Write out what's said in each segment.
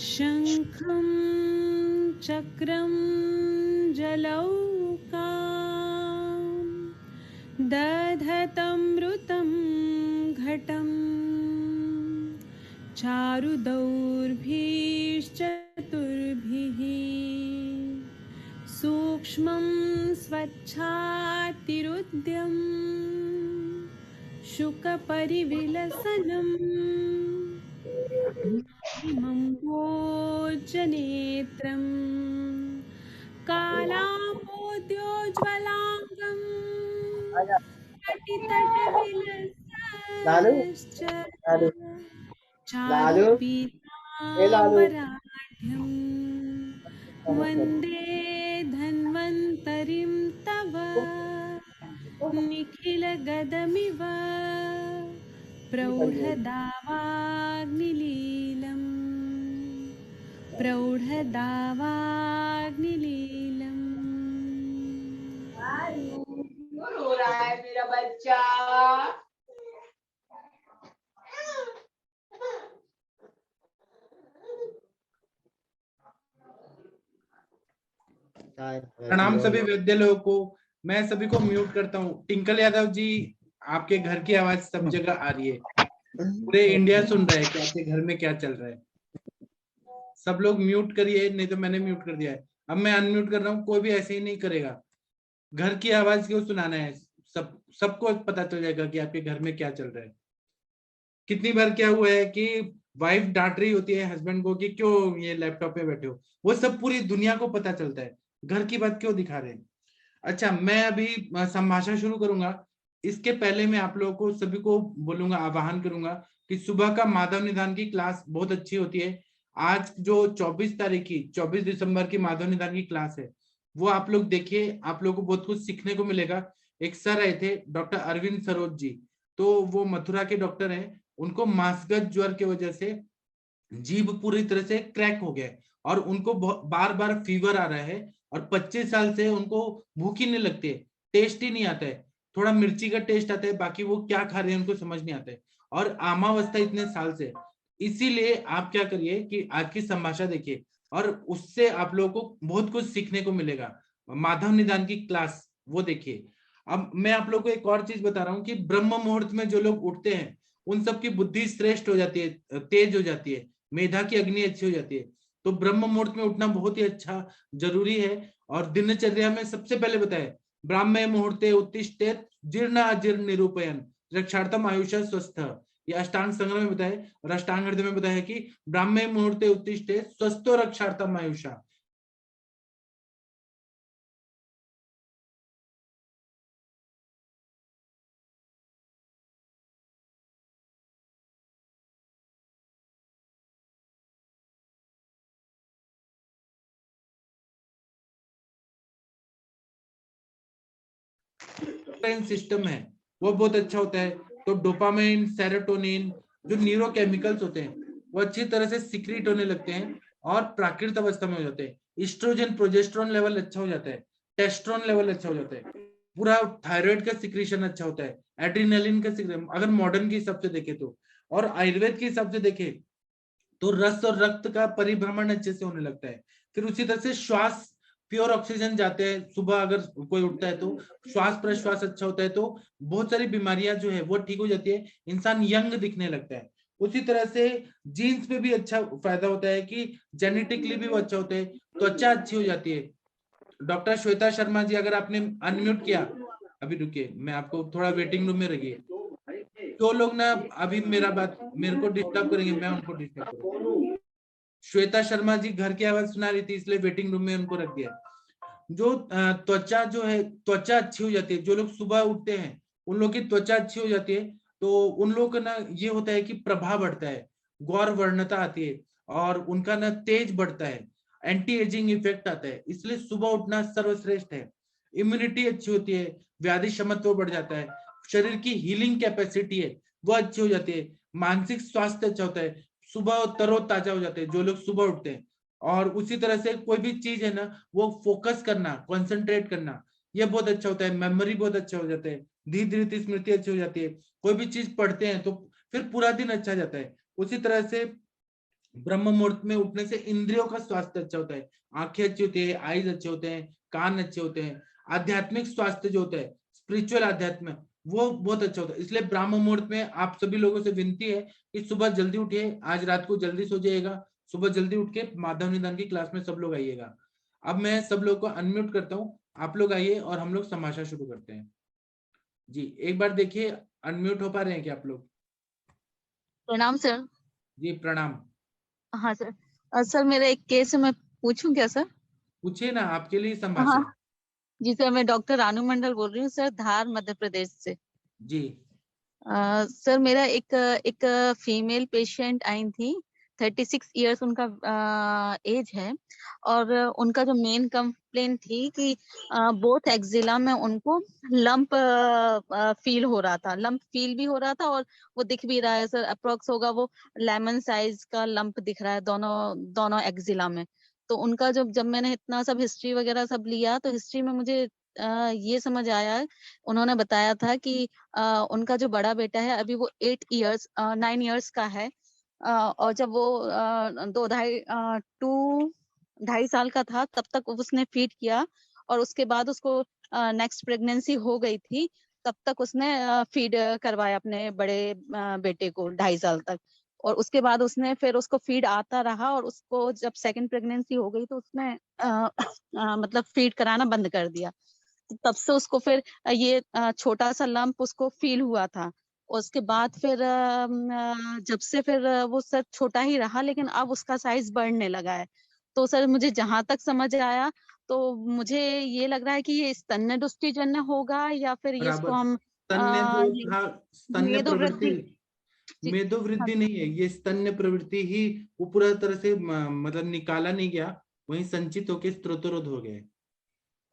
शंखं चक्रं जलौकां दधतमृतं घटं चारुदौर्भिश्चतुर्भिः सूक्ष्मं स्वच्छातिरुद्यं शुकपरिविलसनम् इमं भोजनेत्रं कालाम्बोद्योज्ज्वलाङ्गं लालू कटितटविलसश्च लालू लालू ए लालू चारुपीताम्बराढ्यं वन्दे धन्वन्तरिं तव निखिलगदमिव प्रौढदावाग्निलीलम् प्रौढदावाग्निलीलम्। क्यों रो रहा है मेरा बच्चा? प्रणाम सभी वैद्य लोगों को। मैं सभी को म्यूट करता हूँ। टिंकल यादव जी, आपके घर की आवाज सब जगह आ रही है, पूरे इंडिया सुन रहा है कि आपके घर में क्या चल रहा है। सब लोग म्यूट करिए, नहीं तो मैंने म्यूट कर दिया है। अब मैं अनम्यूट कर रहा हूँ, कोई भी ऐसे ही नहीं करेगा। घर की आवाज क्यों सुनाना है? सबको पता चल जाएगा कि आपके घर में क्या चल रहा है। कितनी बार क्या हुआ है कि वाइफ डांट रही होती है हस्बैंड को कि क्यों ये लैपटॉप पे बैठे हो, वो सब पूरी दुनिया को पता चलता है। घर की बात क्यों दिखा रहे हैं? अच्छा, मैं अभी संभाषण शुरू करूंगा। इसके पहले मैं आप लोगों को सभी को बोलूंगा, आह्वान करूंगा कि सुबह का माधव निदान की क्लास बहुत अच्छी होती है। आज जो 24 दिसंबर की माधव निदान की क्लास है, वो आप लोग देखिए, आप लोगों को बहुत कुछ सीखने को मिलेगा। एक सर आए थे, डॉक्टर अरविंद सरोज जी, तो वो मथुरा के डॉक्टर हैं। उनको मांसगत ज्वर की वजह से जीभ पूरी तरह से क्रैक हो गया और उनको बार बार फीवर आ रहा है और 25 साल से उनको भूख ही नहीं लगती है, टेस्ट ही नहीं आता है। थोड़ा मिर्ची का टेस्ट आता है, बाकी वो क्या खा रहे हैं उनको समझ नहीं आता है, और आमावस्था इतने साल से। इसीलिए आप क्या करिए कि आज की संभाषा देखिए और उससे आप लोगों को बहुत कुछ सीखने को मिलेगा। माधव निदान की क्लास वो देखिए। अब मैं आप लोगों को एक और चीज बता रहा हूँ कि ब्रह्म मुहूर्त में जो लोग उठते हैं उन सबकी बुद्धि श्रेष्ठ हो जाती है, तेज हो जाती है, मेधा की अग्नि अच्छी हो जाती है। तो ब्रह्म मुहूर्त में उठना बहुत ही अच्छा जरूरी है। और दिनचर्या में सबसे पहले बताए, ब्राह्मे मुहूर्ते उत्तिष्ठेत जीर्ण अजीर्ण निरूपयन रक्षार्थम आयुष स्वस्थ, ये अष्टांग संग्रह में बताए। और अष्टांग हृदय में बताया कि ब्राह्मे मुहूर्ते उत्तिष्ठेत स्वस्थो रक्षार्थम आयुषा। सिस्टम है वो बहुत अच्छा होता है। तो डोपामाइन, सेरोटोनिन जो न्यूरो केमिकल्स होते हैं वो अच्छी तरह से सिक्रीट होने लगते हैं और प्राकृतिक अवस्था में हो जाते हैं। ईस्ट्रोजन प्रोजेस्टेरोन लेवल अच्छा हो जाता है, टेस्टोस्टेरोन लेवल अच्छा हो जाता है, पूरा थायराइड का सिक्रीशन अच्छा होता है, एड्रिनलिन का सिक्रीशन अगर मॉडर्न के हिसाब से देखें तो। और आयुर्वेद के हिसाब से देखें तो रस और रक्त का परिभ्रमण अच्छे से होने लगता है। फिर उसी तरह से श्वास, प्योर ऑक्सीजन जाते हैं सुबह अगर कोई उठता है तो श्वास प्रश्वास अच्छा होता है, तो बहुत सारी बीमारियां जो है वो ठीक हो जाती है, इंसान यंग दिखने लगता है। उसी तरह से जीन्स पे भी अच्छा फायदा होता है कि जेनेटिकली भी वो अच्छा होता है, त्वचा अच्छी हो जाती है। डॉक्टर श्वेता शर्मा जी, अगर आपने अनम्यूट किया, अभी रुकिए, मैं आपको थोड़ा वेटिंग रूम में रखिए। तो लोग ना अभी मेरा बात मेरे को डिस्टर्ब करेंगे, मैं उनको डिस्टर्ब करूंगा। श्वेता शर्मा जी घर की आवाज सुना रही थी, इसलिए वेटिंग रूम में उनको रख दिया। जो त्वचा जो है, त्वचा अच्छी हो जाती है, जो लोग सुबह उठते हैं उन लोग की त्वचा अच्छी हो जाती है, तो उन लोग का ना ये होता है कि प्रभाव बढ़ता है, गौर वर्णता आती है, और उनका ना तेज बढ़ता है, एंटी एजिंग इफेक्ट आता है, इसलिए सुबह उठना सर्वश्रेष्ठ है। इम्यूनिटी अच्छी होती है, व्याधि क्षमत्व बढ़ जाता है, शरीर की हीलिंग कैपेसिटी है वो अच्छी हो जाती है, मानसिक स्वास्थ्य अच्छा होता है, सुबह तरोताजा हो जाते हैं जो लोग सुबह उठते हैं। और उसी तरह से कोई भी चीज है ना, वो फोकस करना, कंसंट्रेट करना, ये बहुत अच्छा होता है, मेमोरी बहुत अच्छा हो जाता है, धीरे धीरे स्मृति अच्छी हो जाती है, कोई भी चीज पढ़ते हैं तो फिर पूरा दिन अच्छा जाता है। उसी तरह से ब्रह्म मुहूर्त में उठने से इंद्रियों का स्वास्थ्य अच्छा होता है, आंखें अच्छी होती है, आईज अच्छे होते हैं, कान अच्छे होते हैं, आध्यात्मिक स्वास्थ्य जो होता है, स्पिरिचुअल अध्यात्म, वो बहुत अच्छा होता है। इसलिए ब्रह्म मुहूर्त में आप सभी लोगों से विनती है कि सुबह जल्दी उठिए, आज रात को जल्दी सो जाइएगा, सुबह जल्दी उठ के माधव निदान की क्लास में सब लोग आइएगा। अब मैं सब लोग को अनम्यूट करता हूँ, आप लोग आइए और हम लोग समाशा शुरू करते हैं। जी एक बार देखिए, अनम्यूट हो पा रहे हैं क्या आप लोग? प्रणाम सर। जी प्रणाम। हाँ सर। सर मेरा एक केस है, मैं पूछूं क्या सर? पूछिए ना, आपके लिए संभाषण हाँ है। जी सर, मैं डॉक्टर रानू मंडल बोल रही हूँ सर, धार मध्य प्रदेश से। जी सर मेरा एक एक फीमेल पेशेंट आई थी, 36 इयर्स उनका एज है, और उनका जो मेन कंप्लेन थी कि बोथ एक्जिला में उनको लंप फील हो रहा था, लंप फील भी हो रहा था और वो दिख भी रहा है सर, अप्रोक्स होगा वो लेमन साइज का लंप दिख रहा है दोनों दोनों एक्जिला में। तो उनका जब मैंने इतना सब हिस्ट्री वगैरह सब लिया, तो हिस्ट्री में मुझे ये समझ आया, उन्होंने बताया था कि उनका जो बड़ा बेटा है अभी वो 9 इयर्स का है, और जब वो 2 ढाई साल का था तब तक उसने फीड किया, और उसके बाद उसको नेक्स्ट प्रेगनेंसी हो गई थी, तब तक उसने फीड करवाया अपने बड़े बेटे को 2.5 साल तक। और उसके बाद उसने फिर उसको फीड आता रहा, और उसको जब सेकंड प्रेगनेंसी हो गई तो उसने मतलब फीड कराना बंद कर दिया। तब से उसको फिर ये छोटा सा लंप उसको फील हुआ था। उसके बाद फिर जब से फिर वो सर छोटा ही रहा, लेकिन अब उसका साइज बढ़ने लगा है। तो सर मुझे जहां तक समझ आया, तो मुझे ये लग रहा है कि ये स्तन्य दुष्टिजन्य होगा, या फिर ये इसको बराबर। हम स्तन्य जो ये था, स्तन्य प्रवृत्ति, मेदोवृद्धि। जी, हाँ। मेदोवृद्धि नहीं है ये, स्तन्य प्रवृत्ति ही वो पूरा तरह से मतलब निकाला नहीं गया, वहीं संचित होके स्त्रोतरोध हो गए।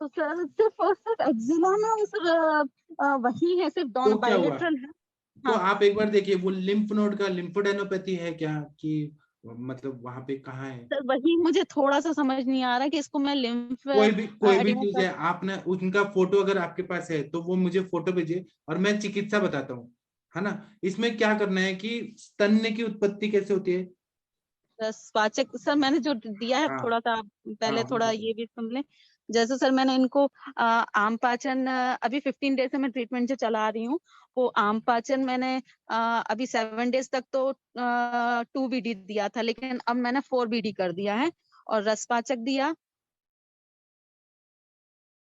तो सर सिर्फ एक्जिला में वो सर वही है, सिर्फ तो दोनों क्या हुआ? बायलेटरल है। तो हाँ आप एक बार देखिए, वो लिम्फ नोड का लिम्फोडेनोपैथी है क्या, कि मतलब वहां पे कहाँ है? सर, वही मुझे थोड़ा सा समझ नहीं आ रहा कि इसको मैं लिम्फ कोई भी चीज है, आपने उनका फोटो अगर आपके पास है तो वो मुझे फोटो भेजिए और मैं चिकित्सा बताता हूँ, है ना। इसमें क्या करना है कि स्तन्य की उत्पत्ति कैसे होती है। स्वाचक सर मैंने जो दिया है, हाँ थोड़ा सा आप हाँ पहले वो थोड़ा बताइए। ये भी सुन लें। जैसे सर मैंने इनको आम पाचन, अभी 15 डेज से मैं ट्रीटमेंट जो चला रही हूँ, वो आम पाचन मैंने अभी 7 डेज तक तो 2 BD दिया था, लेकिन अब मैंने 4 BD कर दिया है। और रसपाचक दिया,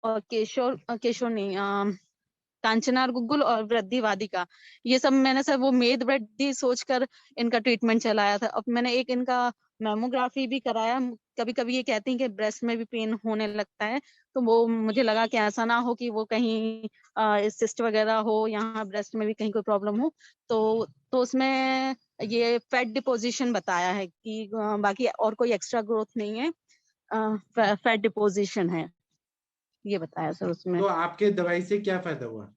और केशोर नहीं, कांचनार गुग्गुल और वृद्धिवादिका, ये सब मैंने सर वो मेद वृद्धि सोचकर इनका ट्रीटमेंट चलाया था। अब मैंने एक इनका मेमोग्राफी भी कराया। कभी कभी ये कहती हैं कि ब्रेस्ट में भी पेन होने लगता है, तो वो मुझे लगा कि ऐसा ना हो कि वो कहीं सिस्ट वगैरह हो, यहाँ ब्रेस्ट में भी कहीं कोई प्रॉब्लम हो। तो उसमें ये फैट डिपोजिशन बताया है कि बाकी और कोई एक्स्ट्रा ग्रोथ नहीं है, फैट डिपोजिशन है, ये बताया सर उसमें। तो आपके दवाई से क्या फायदा हुआ?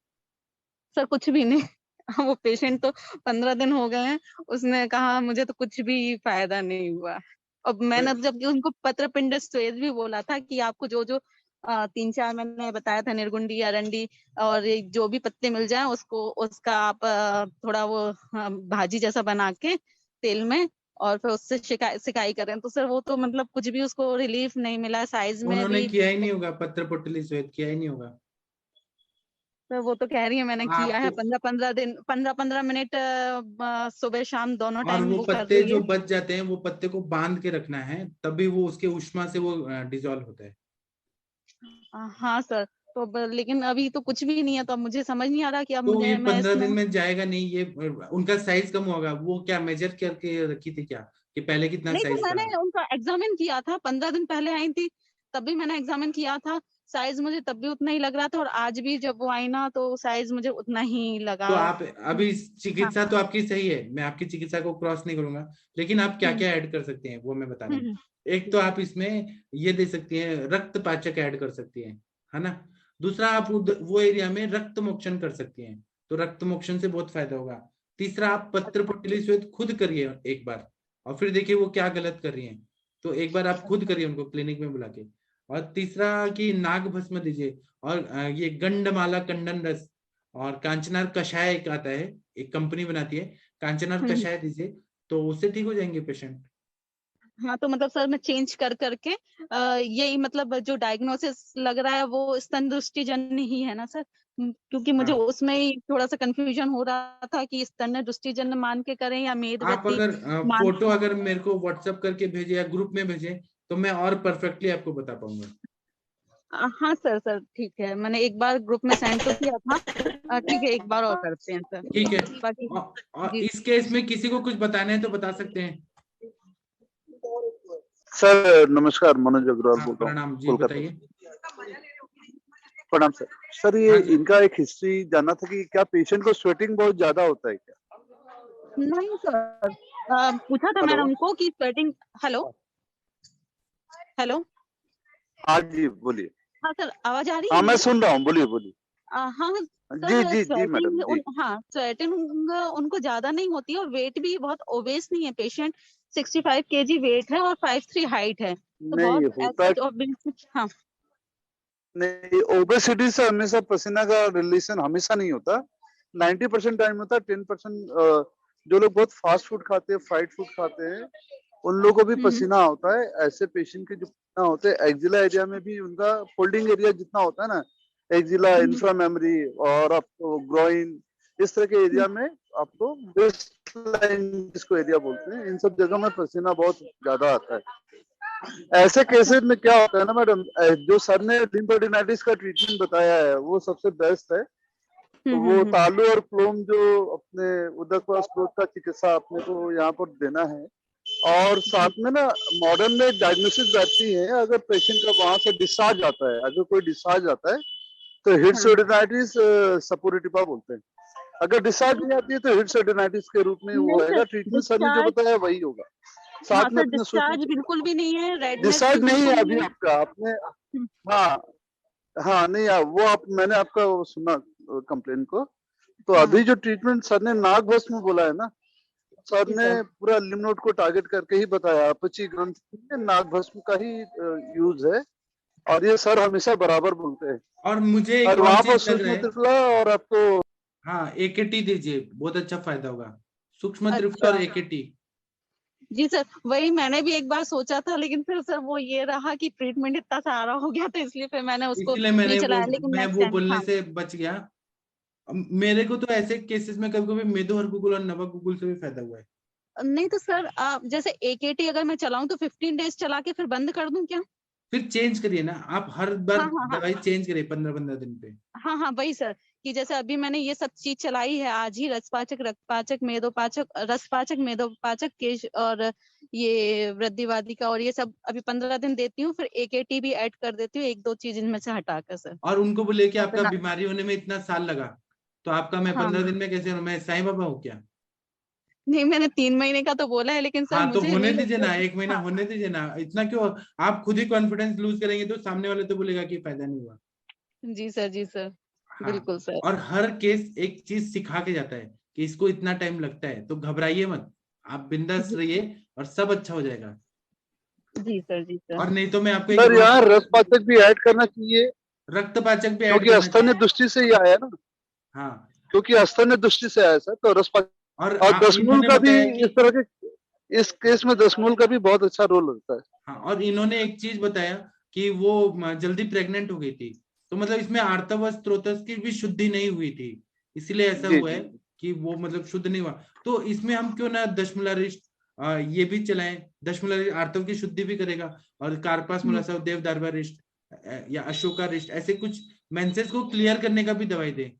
सर कुछ भी नहीं। वो पेशेंट तो 15 दिन हो गए हैं, उसने कहा मुझे तो कुछ भी फायदा नहीं हुआ। अब मैंने जब उनको पत्र पिंड स्वेद भी बोला था कि आपको जो जो 3-4 मैंने बताया था, निर्गुंडी, अरंडी और ये जो भी पत्ते मिल जाए उसको उसका आप थोड़ा वो भाजी जैसा बना के तेल में, और फिर उससे सिकाई करें। तो सर वो तो मतलब कुछ भी उसको रिलीफ नहीं मिला, साइज में उन्होंने भी। किया ही नहीं होगा, पत्र पुटली श्वेत किया ही नहीं होगा। तो वो तो कह रही है मैंने किया है, आपको 15-15 दिन, 15-15 मिनट सुबह शाम दोनों और टाइम वो वो कर पत्ते रही जो है। बच जाते हैं वो पत्ते को बांध के रखना है, तभी वो उसके उष्मा से वो डिजोल्व होता है। हाँ सर। लेकिन अभी तो कुछ भी नहीं है, तो अब मुझे समझ नहीं आ रहा कि अब तो मुझे ये मैं 15 इसमें दिन में जाएगा नहीं, ये उनका साइज कम होगा। वो क्या मेजर करके रखी थी क्या कि पहले कितना नहीं, तो साइज मैंने था? उनका एग्जामिन किया था, 15 दिन पहले आई थी, तब भी मैंने एग्जामिन किया था। साइज मुझे तब भी उतना ही लग रहा था, और आज भी जब वो आई ना तो साइज मुझे उतना ही लगा। तो आप अभी हाँ। चिकित्सा तो आपकी सही है, मैं आपकी चिकित्सा को क्रॉस नहीं करूंगा, लेकिन आप क्या हम्म क्या ऐड कर सकते हैं वो मैं बता रहा हूँ। हम्म एक तो आप इसमें ये दे सकती हैं, रक्त पाचक ऐड कर सकती हैं, है ना। दूसरा आप वो एरिया में रक्त मोक्षण कर सकती हैं, तो रक्त मोक्षण से बहुत फायदा होगा। तीसरा आप पत्र पुटली श्वेत खुद करिए एक बार, और फिर देखिए वो क्या गलत कर रही हैं, तो एक बार आप खुद करिए उनको क्लिनिक में बुला के। और तीसरा कि नाग भस्म दीजिए, और ये गंडमाला कंडन रस और कांचनार कषाय एक आता है, एक कंपनी बनाती है, कांचनार हम्म। कषाय दीजिए, तो उससे ठीक हो जाएंगे पेशेंट। हाँ, तो मतलब सर मैं चेंज कर करके यही मतलब जो डायग्नोसिस लग रहा है वो स्तन दृष्टिजन्य ही है ना सर? क्योंकि मुझे हाँ, उसमें ही थोड़ा सा कंफ्यूजन हो रहा था कि स्तन दृष्टिजन्य मान के करें या आप मेदवती अगर मान फोटो अगर मेरे को व्हाट्सएप करके भेजे या ग्रुप में भेजे तो मैं और परफेक्टली आपको बता पाऊंगा। हाँ सर, सर ठीक है, मैंने एक बार ग्रुप में सेंड तो किया था। ठीक है, एक बार और करते हैं सर। ठीक है। बाकी और जी। इस केस में किसी को कुछ बताना है तो बता सकते हैं। सर नमस्कार, मनोज अग्रवाल हाँ, बोल रहा हूँ, प्रणाम जी, कोलकाता बताइए। से। प्रणाम सर। सर ये हाँ जी। इनका एक हिस्ट्री जानना था कि क्या पेशेंट को स्वेटिंग बहुत ज्यादा होता है क्या? नहीं सर, पूछा था मैंने हेलो। उनको कि स्वेटिंग। Hello hello. हाँ जी बोलिए। हाँ सर, आवाज आ रही है हाँ मैं मेरी? सुन रहा हूँ, बोलिए बोलिए। हाँ जी सर, जी जी मैडम स्वेटिंग जी। हाँ, स्वेटिंग उनको ज्यादा नहीं होती है, और वेट भी बहुत ओबेस नहीं है पेशेंट। 65 kg वेट है और 5'3" हाइट है, तो बहुत नहीं होता है। हाँ। नहीं, ओबेसिटी से हमेशा पसीना का रिलेशन हमेशा नहीं होता। 90% टाइम होता है। 10% जो लोग बहुत फास्ट फूड खाते हैं, फ्राइड फूड खाते हैं, उन लोगों को भी हम्म पसीना होता है। ऐसे पेशेंट के जो पसीना होते हैं, एक्जिला एरिया में भी उनका फोल्डिंग एरिया जितना होता है ना, एक्जिला, हम्म इंफ्रा मेमोरी और आपको ग्रोइन, इस तरह के एरिया में आपको वेस्ट लाइन जिसको एरिया बोलते हैं, इन सब जगह में पसीना बहुत ज्यादा आता है। ऐसे केसेस में क्या होता है ना मैडम, जो सर ने लिम्फोडेनाइटिस का ट्रीटमेंट बताया है वो सबसे बेस्ट है। तो वो तालु और प्लोम जो अपने उदक स्रोत का चिकित्सा अपने को यहाँ पर देना है। और साथ में ना मॉडर्न में डायग्नोसिस रहती है, अगर पेशेंट का वहां से डिस्चार्ज आता है, अगर कोई डिस्चार्ज आता है तो हिट्सोडेनाइटिस सपोरेटिवा बोलते हैं। अगर डिस्चार्ज नहीं आती है तो हिट्सोडेनाइटिस के रूप में वो नहीं सर, होगा। ट्रीटमेंट सर ने जो डिस्चार्ज। बताया वही होगा। हाँ साथ में सर, अपने डिस्चार्ज बिल्कुल भी नहीं है, रेडनेस भी डिस्चार्ज नहीं है बिल्कुल अभी नहीं है। आपका, आपने हाँ हाँ नहीं वो आप मैंने आपका वो सुना कंप्लेन को। तो हाँ अभी जो ट्रीटमेंट सर ने नाग भस्म में बोला है ना, सर जी ने सर। पूरा लिम्फ नोड को टारगेट करके ही बताया। अपची ग्रंथि में नाग भस्म का ही यूज है, और ये सर हमेशा बराबर बोलते हैं। और मुझे एक और और वहां पर चीज लग रहा सूक्ष्म है। त्रिफला और आपको हाँ, एकेटी दीजिए, बहुत अच्छा फायदा होगा, सूक्ष्म त्रिफला और अच्छा एकेटी। जी सर, वही मैंने भी एक बार सोचा था, लेकिन फिर सर वो ये रहा कि ट्रीटमेंट इतना सारा हो गया, तो इसलिए फिर मैंने उसको इसीलिए नहीं मैंने वो चलाया, लेकिन मैं नेक्स्ट वो टाइम बोलने हाँ। से बच गया। मेरे को तो ऐसे केसेस में कभी कभी मेदो हरगुगुल और नवक गुगुल से भी फायदा हुआ है। नहीं तो सर, आप जैसे AKT अगर मैं चलाऊं तो 15 डेज चला के फिर बंद कर दूं क्या? फिर चेंज करिए ना, आप हर बार हाँ हाँ हाँ। दवाई चेंज करिए 15-15 दिन पे। हाँ हाँ वही सर, कि जैसे अभी मैंने ये सब चीज चलाई है आज ही, रसपाचक, रक्तपाचक, मेदोपाचक, रसपाचक, मेदोपाचक, केश और ये वृद्धिवादी का, और ये सब अभी 15 दिन देती हूँ, फिर AKT भी ऐड कर देती हूँ, एक दो चीज इनमें से हटाकर सर। और उनको बोले कि और फिर आपका बीमारी होने में इतना साल लगा, तो आपका मैं हाँ 15 दिन में कैसे हूँ, मैं साईं बाबा हूँ क्या? नहीं, मैंने 3 महीने का तो बोला है, लेकिन सर हाँ, तो मुझे होने नहीं दीजिए लगता ना, कि 1 महीना हाँ। होने दीजिए ना, इतना क्यों? आप खुद ही कॉन्फिडेंस लूज करेंगे तो सामने वाले तो बोलेगा कि फायदा नहीं हुआ। जी सर, जी सर, हाँ, बिल्कुल सर। और हर केस एक चीज सिखा के जाता है कि इसको इतना टाइम लगता है, तो घबराइए मत, आप बिंदास जी रहिए और सब अच्छा हो जाएगा। जी सर, जी सर। और नहीं तो मैं आपको एक सर यहाँ रसपाचक भी ऐड करना चाहिए, रक्तपाचक भी ऐड क्योंकि करना स्तन्य चाहिए। दृष्टि से ही आया ना, हाँ, क्योंकि स्तन्य दृष्टि से आया सर, तो रसपाचक। और और दशमूल इन्होंने का भी बताया कि इस तरह के, इस केस में दशमूल का भी बहुत अच्छा रोल होता है। हाँ, और इन्होंने एक चीज बताया कि वो जल्दी प्रेग्नेंट हो गई थी, तो मतलब इसमें आर्तव स्त्रोतस की भी शुद्धि नहीं हुई थी, इसलिए ऐसा जी हुआ जी। है कि वो मतलब शुद्ध नहीं हुआ। तो इसमें हम क्यों ना दशमूलारिष्ट ये भी चलाएं, दशमूलारिष्ट आर्तव की शुद्धि भी करेगा, और कार्पास हम्म, मुलासा देव दार्वारिष्ट या अशोका रिस्ट, ऐसे कुछ मेंसेस को क्लियर करने का भी दवाई दे।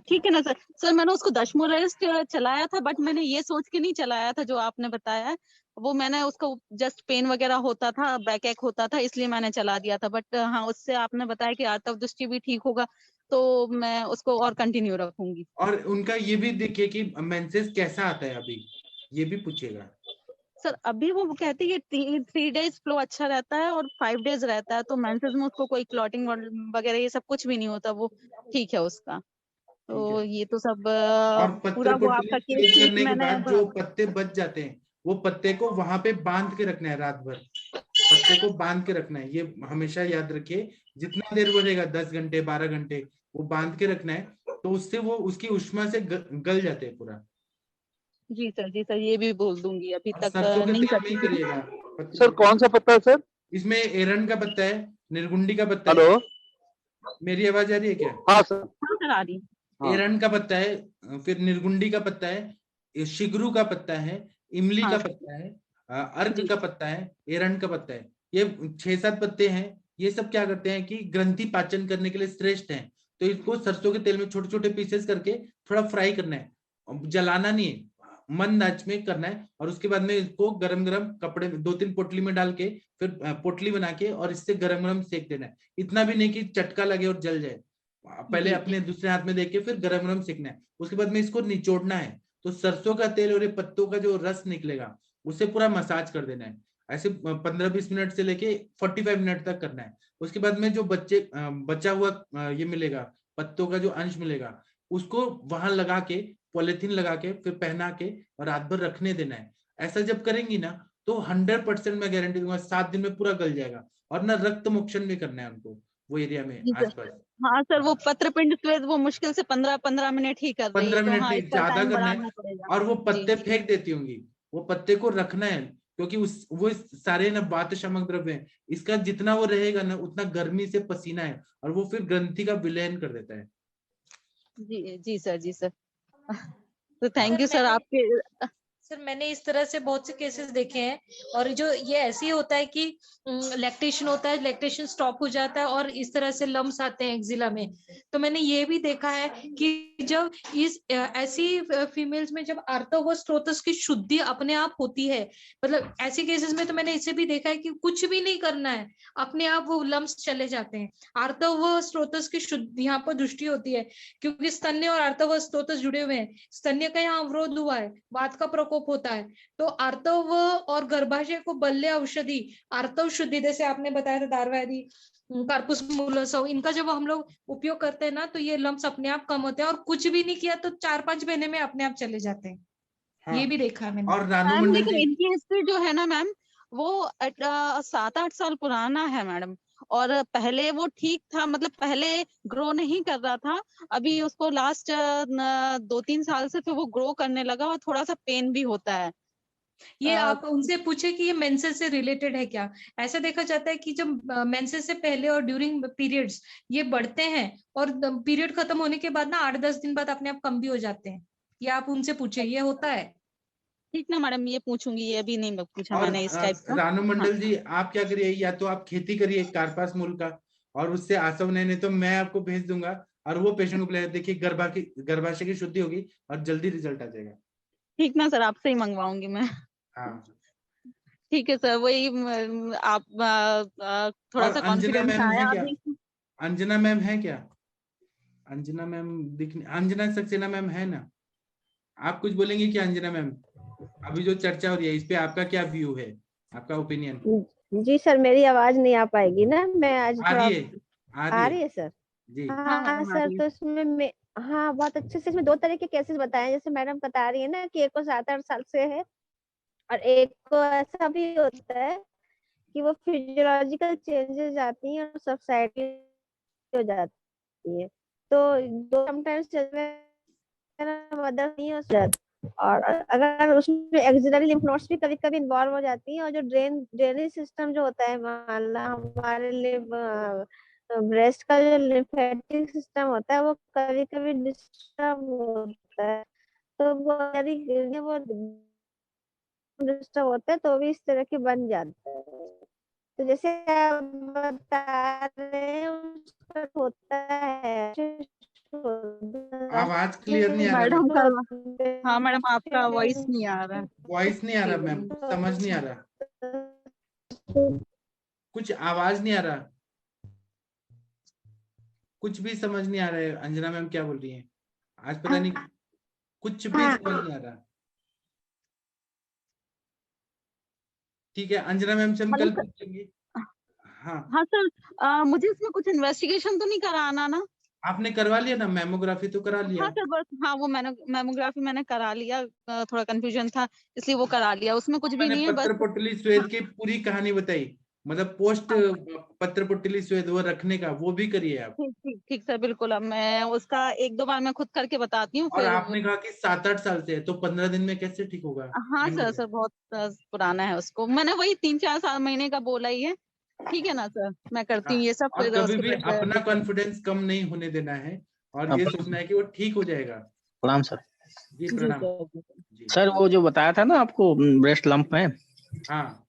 ठीक है ना सर। सर मैंने उसको दशमोरेस्ट चलाया था, बट मैंने ये सोच के नहीं चलाया था जो आपने बताया है। वो मैंने उसको जस्ट पेन वगैरह होता था, बैक एक होता था, इसलिए मैंने चला दिया था। बट हाँ, उससे आपने बताया कि आर्तव दृष्टि भी ठीक होगा, तो मैं उसको और कंटिन्यू रखूंगी। और उनका ये भी देखिए कि मेंसेस कैसा आता है अभी, ये भी पूछेगा। सर अभी वो कहती है 3 days फ्लो अच्छा रहता है और 5 days रहता है, तो मेंसेस में उसको कोई क्लॉटिंग वगैरह ये सब कुछ भी नहीं होता, वो ठीक है उसका। ठीक तो है। ये तो सब और पूरा पत्र वो पोटली आपका केस चेंज शीट करने के मैंने बाद जो पत्ते बच जाते हैं, वो पत्ते को वहां पे बांध के रखना है रात भर। पत्ते को बांध के रखना है, ये हमेशा याद रखिए। जितना देर बढ़ेगा, 10 घंटे 12 घंटे, वो बांध के रखना है, तो उससे वो उसकी उष्मा से गल जाते हैं पूरा। जी सर, जी सर, ये भी बोल दूंगी। अभी और तक सरसों के नहीं तेल में करती ही थी। करिएगा सर कौन सा पत्ता है सर? इसमें एरंड का पत्ता है, निर्गुंडी का पत्ता है। हेलो। मेरी आवाज आ रही है क्या? हाँ सर। हाँ सर, आ रही। हाँ एरंड का पत्ता है, फिर निर्गुंडी का पत्ता है, शिगरू का पत्ता है, इमली हाँ का पत्ता है, अर्क जी। का पत्ता है, एरंड का पत्ता है। ये 6-7 पत्ते हैं। ये सब क्या करते हैं कि ग्रंथि पाचन करने के लिए श्रेष्ठ हैं। तो इसको सरसों के तेल में छोटे छोटे पीसेस करके थोड़ा फ्राई करना है, जलाना नहीं है, मंद आंच में करना है। और उसके बाद में इसको गरम गरम कपड़े में 2-3 पोटली में डाल के, फिर पोटली बना के और इससे गरम गरम सेक देना है। इतना भी नहीं कि चटका लगे और जल जाए। पहले जी जी। अपने दूसरे हाथ में देके फिर गरम गरम सेकना है। उसके बाद में इसको निचोड़ना है, तो सरसों का तेल और ये पत्तों का जो रस निकलेगा, उसे पूरा मसाज कर देना है। ऐसे 15-20 मिनट से लेके 45 मिनट तक करना है। उसके बाद में जो बचा हुआ ये मिलेगा, पत्तों का जो अंश मिलेगा, उसको वहां लगा के, पॉलिथीन लगा के, फिर पहना के और रात भर रखने देना है। ऐसा जब करेंगी ना, तो 100% मैं गारंटी दूंगा 7 दिन में पूरा गल जाएगा। और ना रक्त मोक्षण भी करना है उनको वो एरिया में जी सर। आसपास। हाँ सर, वो पत्रपिंड स्वेद वो मुश्किल से 15-15 मिनट ही कर रही है, 15 तो मिनट हाँ नहीं, इसका ज्यादा टाइम करना है। बढ़ाना पड़ेगा। और वो जी पत्ते जी। फेंक देती होंगी, वो पत्ते को रखना है, क्योंकि उस वो सारे ना वात शामक द्रव्य हैं। इसका जितना वो रहेगा ना, उतना गर्मी से पसीना है, और वो फिर ग्रंथि का विलयन कर देता है। जी जी सर, जी सर। तो थैंक सर यू सर मैंने आपके। सर मैंने इस तरह से बहुत से केसेस देखे हैं, और जो ये ऐसे ही होता है कि लैक्टेशन होता है, लैक्टेशन स्टॉप हो जाता है और इस तरह से लम्स आते हैं एक्जिला में। तो मैंने ये भी देखा है कि जब इस ऐसी फीमेल्स में जब आर्तव स्रोतस की शुद्धि अपने आप होती है, मतलब ऐसे केसेस में तो मैंने इसे भी देखा है कि कुछ भी नहीं करना है, अपने आप वो लम्स चले जाते हैं। आर्तव स्रोतस की शुद्धि यहाँ पर दृष्टि होती है, क्योंकि स्तन्य और आर्तव स्रोतस जुड़े हुए हैं। स्तन्य का यहाँ अवरोध हुआ है, वात का प्रकोप होता है, तो आर्तव और गर्भाशय को बल्य औषधि, आर्तव शुद्धि, जैसे आपने बताया था दारवादी, कार्पुस मूलसव, इनका जब हम लोग उपयोग करते हैं ना, तो ये लम्स अपने आप कम होते हैं, और कुछ भी नहीं किया तो 4-5 महीने में अपने आप चले जाते हैं। हाँ। ये भी देखा है मैंने। और रानू मैम मंडल लेकिन जी, इनकी हिस्ट्री जो है ना मैम, वो 7-8 साल पुराना है मैडम। और पहले वो ठीक था, मतलब पहले ग्रो नहीं कर रहा था। अभी उसको लास्ट 2-3 साल से फिर वो ग्रो करने लगा, और थोड़ा सा पेन भी होता है। ये अ, आप उनसे पूछे कि ये मेंसेस से रिलेटेड है क्या। ऐसा देखा जाता है कि जब मेंसेस से पहले और ड्यूरिंग पीरियड्स ये बढ़ते हैं, और पीरियड खत्म होने के बाद ना 8-10 दिन बाद अपने आप कम भी हो जाते हैं। ये आप उनसे पूछे, ये होता है। ठीक ना मैडम, ये पूछूंगी, ये अभी नहीं पूछा और मैंने इस टाइप का। रानू हाँ मंडल जी, आप क्या करिए, या तो आप खेती करिए कारपास मूल का, और उससे आसव नहीं तो मैं आपको भेज दूंगा, और वो पेशेंट को बुलाया, देखिए गर्भाशय की शुद्धि होगी और जल्दी रिजल्ट आ जाएगा। ठीक ना सर, आपसे ही मंगवाऊंगी मैं। हाँ। ठीक है सर, वही आप थोड़ा और सा अंजना कॉन्फिडेंस मैम है आया क्या? अभी। अंजना मैम है क्या? अंजना मैम दिखने, अंजना सक्सेना मैम है ना? आप कुछ बोलेंगे क्या अंजना मैम? अभी जो चर्चा हो रही है, इस पे आपका क्या व्यू है, आपका ओपिनियन? जी सर, मेरी आवाज नहीं आ पाएगी ना, मैं आज आ थोड़ा। रही है, आ रही आ है रही है सर? जी। हाँ हाँ मैडम आ सर, रही है। तो इसमें हाँ, बहुत अच्छे से इसमें 2 तरह के केसेस बताए हैं। जैसे मैडम बता रही है ना कि एक को 7-8 साल से है, और एक को ऐसा भी होता है कि वो फिजियोलॉजिकल चेंजेस आती हैं और सबसाइड हो जाती है। तो दो समटाइम्स मदर नहीं हो सकती। और अगर उसमें एक्सिलरी लिम्फ नोड्स भी कभी कभी इन्वॉल्व हो जाती हैं, और जो ड्रेनेज सिस्टम जो होता है, मान ला हमारे लिए ब्रेस्ट का जो लिम्फेटिक सिस्टम होता है, वो कभी कभी डिस्टर्ब होता है। तो वो डिस्टर्ब होता है, तो भी इस तरह के बन जाता है। तो जैसे आप बता रहे हैं उसका होता है आवाज क्लियर नहीं आ रहा मैडम मैम, का, हाँ मैडम आपका वॉइस नहीं आ रहा है। वॉइस नहीं आ रहा मैम, समझ नहीं आ रहा, कुछ आवाज नहीं आ रहा, कुछ भी समझ नहीं आ रहा है। अंजना मैम क्या बोल रही है आज, पता नहीं कुछ भी समझ नहीं आ रहा। ठीक है अंजना मैम से हम कल पूछेंगे। हाँ हाँ सर, मुझे इसमें कुछ इन्वेस्टिगेशन तो नहीं कराना ना? आपने करवा लिया ना, मैमोग्राफी तो करा लिया। हाँ सर, बस हाँ वो मैंने मैमोग्राफी मैंने करा लिया, थोड़ा कंफ्यूजन था इसलिए वो करा लिया, उसमें कुछ भी मैंने नहीं है पत्र बस। पुटली स्वेद की पूरी कहानी बताई, मतलब पोस्ट पत्र पुटली स्वेद वो रखने का, वो भी करिए आप। ठीक ठीक ठीक सर, बिल्कुल। अब मैं उसका एक दो बार मैं खुद करके बताती हूँ और फिर। आपने कहा कि 7-8 साल से है, तो 15 दिन में कैसे ठीक होगा? हाँ सर बहुत पुराना है, उसको मैंने वही 3-4 महीने का बोला ही है। ठीक है ना सर, मैं करती हूँ ये सब और फिर कभी उसके भी बाद अपना कॉन्फिडेंस कम नहीं होने देना है, और ये सोचना है कि वो ठीक हो जाएगा। प्रणाम सर। जी जी प्रणाम। सर। जी सर वो जो बताया था ना आपको ब्रेस्ट लंप में, हाँ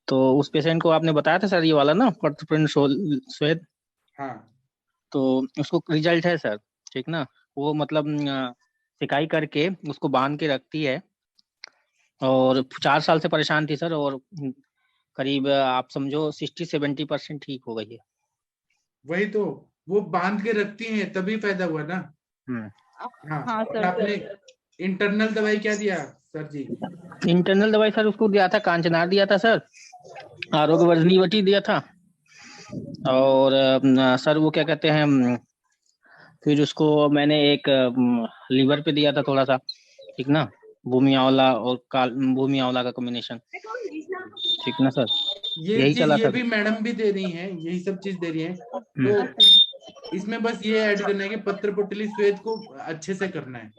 तो उस पेशेंट को आपने बताया था सर ये वाला ना पत्रप्रिंट स्वेद, हाँ तो उसको रिजल्ट है सर, ठीक ना। वो मतलब सिकाई करके उसको बांध के रखती है, और 4 साल से परेशान थी सर, और करीब आप समझो 60-70% ठीक हो गई है। वही तो, वो बांध के रखती हैं तभी फायदा हुआ ना। हाँ हाँ और सर। आपने इंटरनल दवाई क्या दिया सर जी? इंटरनल दवाई सर उसको दिया था, कांचनार दिया था सर, आरोग्य वर्धनी वटी दिया था, और सर वो क्या कहते हैं, फिर उसको मैंने एक लीवर पे दिया था थोड़ा सा, ठीक ना, भूमि आंवला और भूमि आंवला का कॉम्बिनेशन, ठीक ना सर, ये यही चीज चला ये था। भी मैडम भी दे रही हैं, यही सब चीज दे रही हैं, तो इसमें बस ये ऐड करना है कि पत्र पुटली स्वेद को अच्छे से करना है।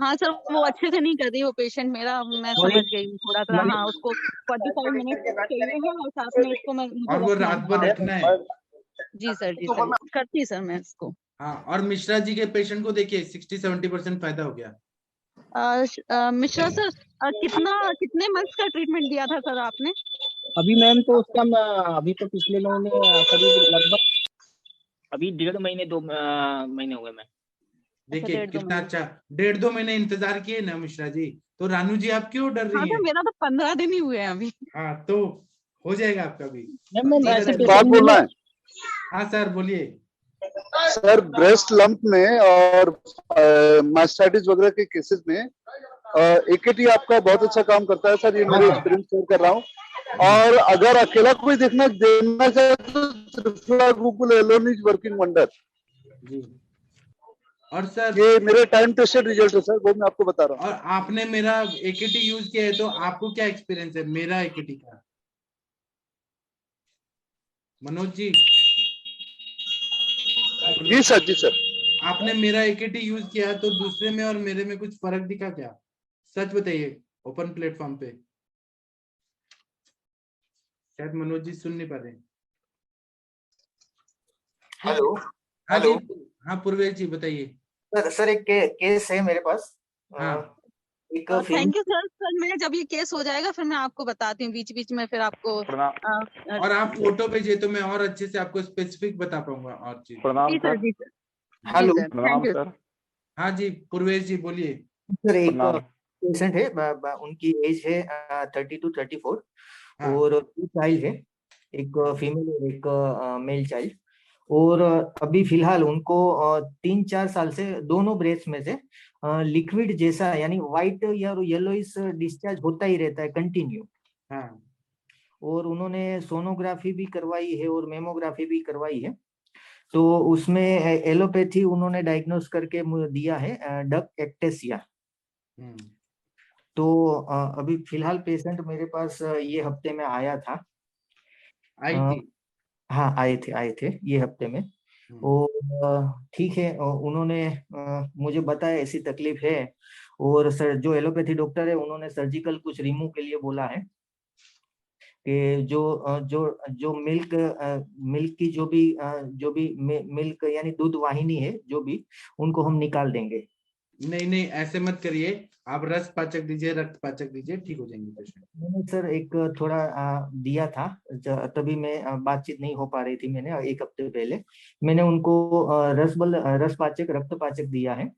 हाँ सर वो अच्छे से नहीं कर रही वो पेशेंट मेरा, मैं समझ गई हूँ थोड़ा सा। हाँ उसको 45 मिनट चाहिए है, और साथ में इसको मुझे और वो रखना रात है। भर रखना है। जी सर करती सर मैं इसको। हाँ और मिश्रा जी के पेशेंट को देखिए 60-70% फायदा हो गया। मिश्रा सर, कितने मंथ्स का ट्रीटमेंट दिया था सर आपने? अभी मैम तो उसका अभी तो पिछले महीने करीब लगभग अभी 1.5 महीने 2 महीने हुए मैम। देखिए 1.5-2 कितना महीने। अच्छा, 1.5-2 महीने इंतजार किए ना मिश्रा जी, तो रानू जी आप क्यों डर हाँ रही सर हैं? मेरा तो 15 दिन ही हुए हैं अभी। हाँ तो हो जाएगा आपका भी। मैम ऐसे एक बात बोलना है हाँ सर बोलिए। सर, ब्रेस्ट लंप में और मास्टाइटिस वगैरह के केसेस में एकेटी आपका बहुत अच्छा काम करता है सर, ये मेरे एक्सपीरियंस शेयर कर रहा हूँ। और अगर अकेला कोई देना चाहे तो Triphala guggul alone is working wonder. जी और सर ये मेरे टाइम टेस्टेड रिजल्ट है सर, वो मैं आपको बता रहा हूँ। और आपने मेरा एकेटी यूज किया है, तो आपको क्या एक्सपीरियंस है मेरा एकेटी का? मनोज जी। जी सर, जी सर। आपने मेरा एकेटी यूज किया है, तो दूसरे में और मेरे में कुछ फर्क दिखा क्या? सच बताइए ओपन प्लेटफॉर्म पे। शायद मनोज जी सुन नहीं पा रहे। हेलो हाँ हेलो जी, हाँ पूर्वेश जी बताइए। सर एक केस है मेरे पास। हाँ एक थैंक यू सर। सर मेरा जब ये केस हो जाएगा फिर मैं आपको बताती हूँ बीच बीच में, फिर आपको और आप फोटो भेजिए तो मैं और अच्छे से आपको स्पेसिफिक बता पाऊंगा और चीज। जी सर जी सर। Hello thank you. हाँ जी पूर्वेश जी बोलिए। सर एक पेशेंट है, उनकी एज है 30 to 34 हाँ और 2 चाइल्ड है, एक फीमेल और एक मेल चाइल्ड। और अभी फिलहाल उनको 3-4 साल से दोनों ब्रेस्ट में से लिक्विड जैसा यानी व्हाइट या येलोइश डिस्चार्ज होता ही रहता है कंटिन्यू। हाँ और उन्होंने सोनोग्राफी भी करवाई है और मेमोग्राफी भी करवाई है, तो उसमें एलोपैथी उन्होंने डायग्नोस करके दिया है डक एक्टेसिया। तो अभी फिलहाल पेशेंट मेरे पास ये हफ्ते में आया था। आई थी। हाँ आए थे ये हफ्ते में। और ठीक है, उन्होंने मुझे बताया ऐसी तकलीफ है, और सर जो एलोपैथी डॉक्टर है उन्होंने सर्जिकल कुछ रिमूव के लिए बोला है कि जो मिल्क की जो भी मिल्क यानी दूध वाहिनी है जो भी, उनको हम निकाल देंगे। नहीं नहीं, ऐसे मत करिए, आप रस पाचक दीजिए, रक्त पाचक दीजिए, ठीक हो जाएंगे पेशेंट। मैंने सर एक थोड़ा दिया था, तभी मैं बातचीत नहीं हो पा रही थी, मैंने 1 हफ्ते पहले मैंने उनको रस पाचक रक्त पाचक दिया है,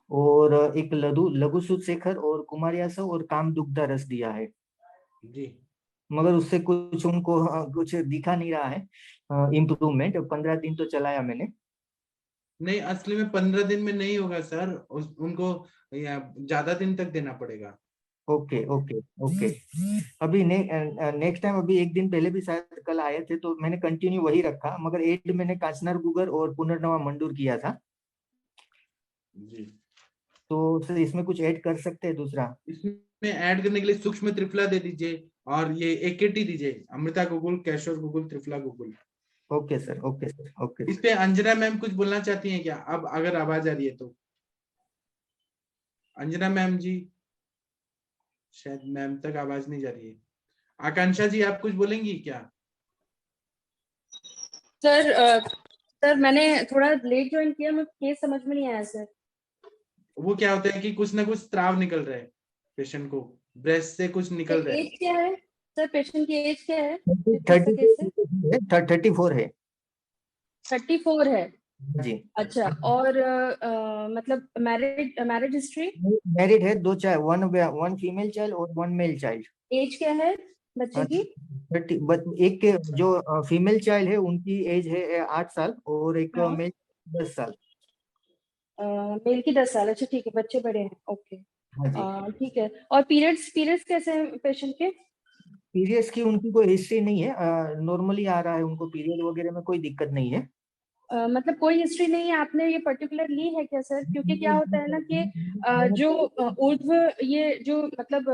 और एक लघु सूत शेखर और कुमारियासव और काम दुग्धा रस दिया है जी। मगर उससे कुछ उनको कुछ दिखा नहीं रहा है इम्प्रूवमेंट। 15 दिन तो चलाया मैंने। नहीं, असली में 15 दिन में नहीं होगा सर, उनको ज्यादा दिन तक देना पड़ेगा। Okay okay okay. अभी नेक्स्ट टाइम, अभी 1 दिन पहले भी शायद कल आए थे, तो मैंने कंटिन्यू वही रखा, मगर एड मैंने कांचनार गुगर और पुनर्नवा मंडूर किया था। जी। तो सर इसमें कुछ ऐड कर सकते हैं दूसरा? इसमें ऐड करने के लिए सूक्ष्म त्रिफला दे दीजिए, और ये एकेटी दीजिए, Amrita guggul, Kaishore guggul, Triphala guggul. Okay sir, okay sir, okay. इस पे अंजना मैम कुछ बोलना चाहती हैं क्या, अब अगर आवाज आ रही है तो? अंजना मैम जी, शायद मैम तक आवाज नहीं जा रही है। आकांक्षा जी, आप कुछ बोलेंगी क्या? सर मैंने थोड़ा लेट ज्वाइन किया, मैं केस समझ में नहीं आया सर। वो क्या होता है कि कुछ ना कुछ स्त्राव निकल रहा है पेशेंट को, ब्रेस्ट से कुछ निकल रहा है। एज क्या है सर? पेशेंट की एज क्या है? 34 है। 34 है जी। अच्छा, और मतलब मैरिज हिस्ट्री? मैरिड है, 2 चाइल्ड, 1 फीमेल चाइल्ड और 1 मेल चाइल्ड। एज क्या है बच्चे की? 30। एक के जो फीमेल चाइल्ड है उनकी एज है 8 साल, और एक हाँ। मेल 10 साल। मेल की 10 साल। अच्छा ठीक है, बच्चे बड़े हैं। ओके हाँ जी। ठीक है। और पीरियड्स कैसे हैं पेशेंट के? पीरियड्स की उनकी कोई हिस्ट्री नहीं है, नॉर्मली आ रहा है उनको, पीरियड वगैरह में कोई दिक्कत नहीं है। मतलब कोई हिस्ट्री नहीं है, आपने ये पर्टिकुलर ली है क्या सर? क्योंकि क्या होता है ना कि जो ऊर्ध्व, ये जो मतलब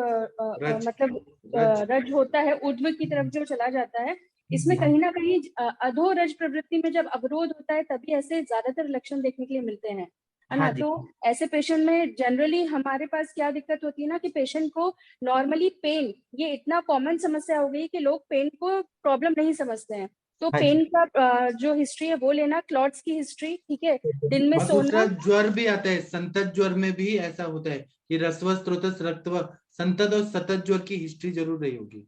रज होता है, ऊर्ध्व की तरफ जो चला जाता है, इसमें कहीं ना कहीं अधो रज प्रवृत्ति में जब अवरोध होता है, तभी ऐसे ज्यादातर लक्षण देखने के लिए मिलते हैं, है ना? तो ऐसे पेशेंट में जनरली हमारे पास क्या दिक्कत होती है ना, कि पेशेंट को नॉर्मली पेन, ये इतना कॉमन समस्या हो गई कि लोग पेन को प्रॉब्लम नहीं समझते हैं। तो पेन का जो हिस्ट्री है वो लेना, क्लॉट्स की हिस्ट्री, ठीक है, दिन में सोना। ज्वर भी आता है, संतत ज्वर में भी ऐसा होता है कि रसव स्त्रोतस रक्तव, संतत और सतत ज्वर की हिस्ट्री जरूर रही होगी।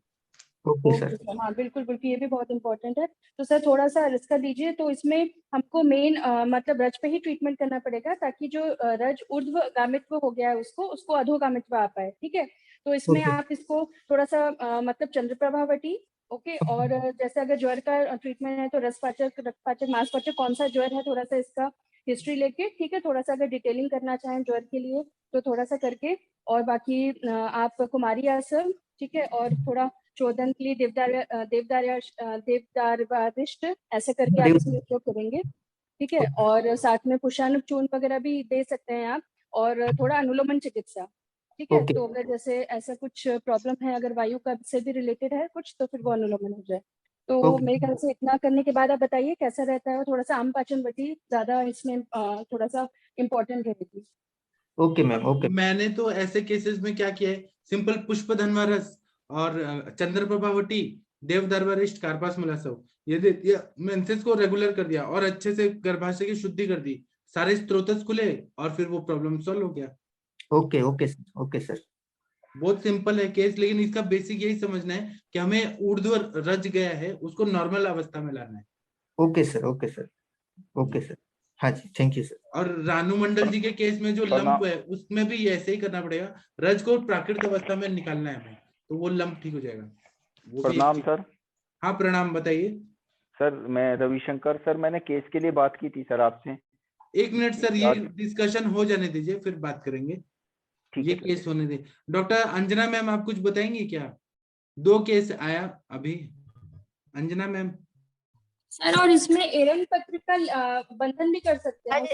Okay sir. हाँ बिल्कुल बिल्कुल, ये भी बहुत इंपॉर्टेंट है। तो सर थोड़ा सा इसका दीजिए। तो इसमें हमको मेन मतलब रज पे ही ट्रीटमेंट करना पड़ेगा, ताकि जो रज ऊर्ध्व गामित्व हो गया है उसको अधोगामित्व आ पाए, ठीक है? तो इसमें आप इसको थोड़ा सा मतलब चंद्रप्रभावटी, ओके। और जैसे अगर ज्वर का ट्रीटमेंट है तो रसपाचक, रक्तपाचक, मांसपाचक, कौन सा ज्वर है, थोड़ा सा इसका हिस्ट्री लेके, ठीक है, थोड़ा सा अगर डिटेलिंग करना चाहें ज्वर के लिए तो थोड़ा सा करके, और बाकी आप कुमारी आसन, ठीक है, और थोड़ा चोदन के लिए देवदारिष्ट ऐसे करके आप इसमें उपयोग करेंगे, ठीक है। और साथ में पुषानुक चूर्ण वगैरह भी दे सकते हैं आप, और थोड़ा अनुलोमन चिकित्सा, ठीक है। तो अगर जैसे ऐसा कुछ प्रॉब्लम है, अगर वायु का से भी रिलेटेड है कुछ, तो फिर वो अनुलोमन हो जाए। तो मेरे ख्याल से इतना करने के बाद आप बताइए कैसा रहता है। थोड़ा सा आम पाचन वटी ज्यादा इसमें थोड़ा सा इम्पोर्टेंट रहेगी। Okay ma'am, okay. मैंने तो ऐसे केसेस में क्या किया है, सिंपल पुष्प धनवा रस और चंद्रप्रभावटी, देवदारवरिष्ठ, कार्पास मुलासव, ये दे दिया, मेंसेस को रेगुलर कर दिया और अच्छे से गर्भाशय की शुद्धि कर दी, सारे स्त्रोतस खुले और फिर वो प्रॉब्लम सॉल्व हो गया। Okay okay sir, okay sir. बहुत सिंपल है केस, लेकिन इसका बेसिक यही समझना है कि हमें ऊर्ध्व रज गया है, उसको नॉर्मल अवस्था में लाना है। Okay sir, okay sir, okay sir. हाँ जी, थैंक यू सर। और रानू मंडल जी के केस में जो लंप है उसमें भी ऐसे ही करना पड़ेगा, रज को प्राकृतिक अवस्था में निकालना है हमें, तो वो लंप ठीक हो जाएगा। प्रणाम सर। हाँ प्रणाम, बताइए सर। मैं रविशंकर सर, मैंने केस के लिए बात की थी सर आपसे। 1 मिनट सर, ये डिस्कशन हो जाने दीजिए फिर बात करेंगे, ये केस होने दे। डॉक्टर अंजना मैम, आप कुछ बताएंगी क्या? 2 केस आया अभी, अंजना मैम। सर और इसमें एरन पत्र का बंधन भी कर सकते हैं।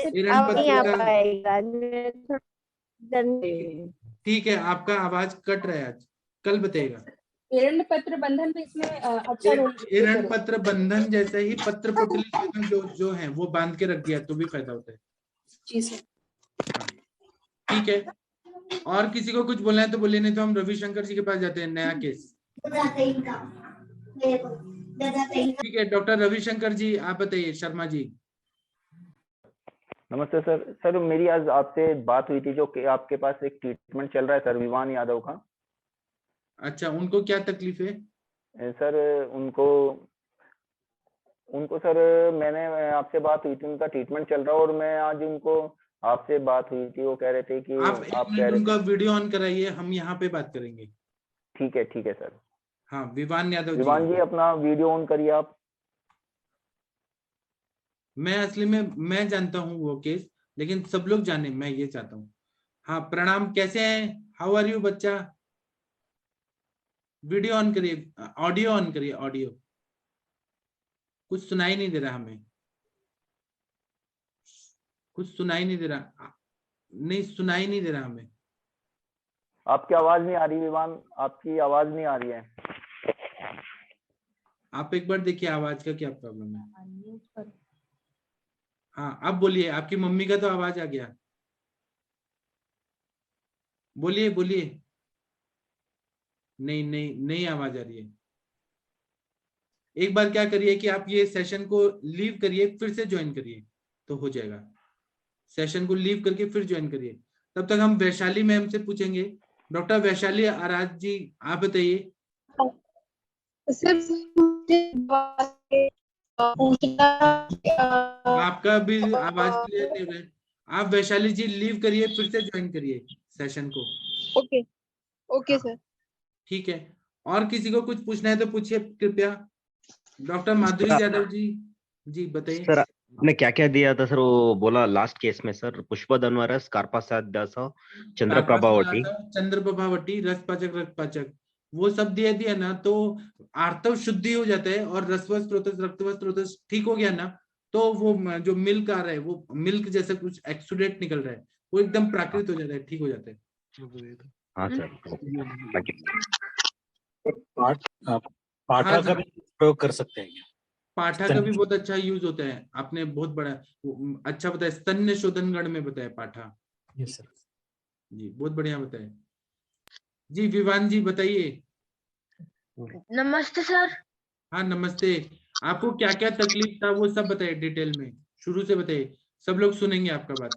ठीक है, आपका आवाज कट रहा है आज, कल बताइएगा। एरन पत्र बंधन भी इसमें अच्छा रोल। एरन पत्र बंधन जैसे ही पत्र पुटली जो है वो बांध के रख दिया तो भी फायदा होता है। जी सर। ठीक है, और किसी को कुछ बोलना है तो बोलिए, नहीं तो हम रविशंकर जी के पास जाते हैं, नया केस। ठीक है, डॉक्टर रविशंकर जी आप बताइए। शर्मा जी। नमस्ते सर। सर मेरी आज आपसे बात हुई थी, जो कि आपके पास एक ट्रीटमेंट चल रहा है सर, विवान यादव का। अच्छा, उनको क्या तकलीफ है? सर उनको सर मैंने आपसे बात हुई थी, उनका ट्रीटमेंट चल रहा है, और मैं आज उनको आपसे बात हुई थी, वो कह रहे थे कि आप एक आप कह मिनट रहे उनका थे। वीडियो ऑन कराइए, हम यहाँ पे बात करेंगे। ठीक है सर। हाँ, विवान यादव जी। विवान जी अपना वीडियो ऑन करिए आप। मैं असली में मैं जानता हूँ वो केस, लेकिन सब लोग जाने, मैं ये चाहता हूँ। हाँ, प्रणाम, कैसे हैं? हाउ आर यू बच्चा? वीडियो ऑन करिए, ऑडियो ऑन करिए, ऑडियो। कुछ सुनाई नहीं दे रहा हमें, कुछ सुनाई नहीं दे रहा, नहीं सुनाई नहीं दे रहा हमें। आपकी आवाज नहीं आ रही विवान, आपकी आवाज नहीं आ रही है। आप एक बार देखिए आवाज का क्या प्रॉब्लम है। हाँ, अब बोलिए, आपकी मम्मी का तो आवाज आ गया, बोलिए बोलिए। नहीं नहीं नहीं, आवाज आ रही है। एक बार क्या करिए कि आप ये सेशन को लीव करिए, फिर से ज्वाइन करिए तो हो जाएगा। सेशन को लीव करके फिर ज्वाइन करिए। तब तक हम वैशाली मैम से पूछेंगे। डॉक्टर वैशाली आराज जी, आप बताइए। आपका भी आवाज क्लियर नहीं हो रहा है। आप वैशाली जी लीव करिए, फिर से ज्वाइन करिए सेशन को। Okay okay sir. ठीक है, और किसी को कुछ पूछना है तो पूछिए कृपया। डॉक्टर माधुरी यादव जी बताइए। सर आपने क्या क्या दिया था सर? वो बोला लास्ट केस में सर, पुष्पधनवरस, कार्पासात दासा, चंद्रप्रभावटी, चंद्रप्रभावटी, रसपाचक रक्तपाचक, वो सब दिया दिया ना, तो आर्तव शुद्धि हो जाता है, और रसवस स्रोतस रक्तवस स्रोतस ठीक हो गया ना, तो वो जो मिल्क आ रहा है, वो मिल्क जैसा कुछ एक्सुडेट निकल रहा है, वो एकदम प्राकृत हो जाता है, ठीक हो जाता है। हाँ सर। पाठा का भी प्रयोग कर सकते हैं क्या? पाठा का भी बहुत अच्छा यूज होता है, आपने बहुत बड़ा अच्छा बताया, स्तन्य शोधन गण में बताया पाठा। यस सर जी, बहुत बढ़िया बताया जी। विवान जी बताइए। नमस्ते सर। हाँ नमस्ते। आपको क्या क्या तकलीफ था वो सब बताइए डिटेल में, शुरू से बताइए, सब लोग सुनेंगे आपका बात।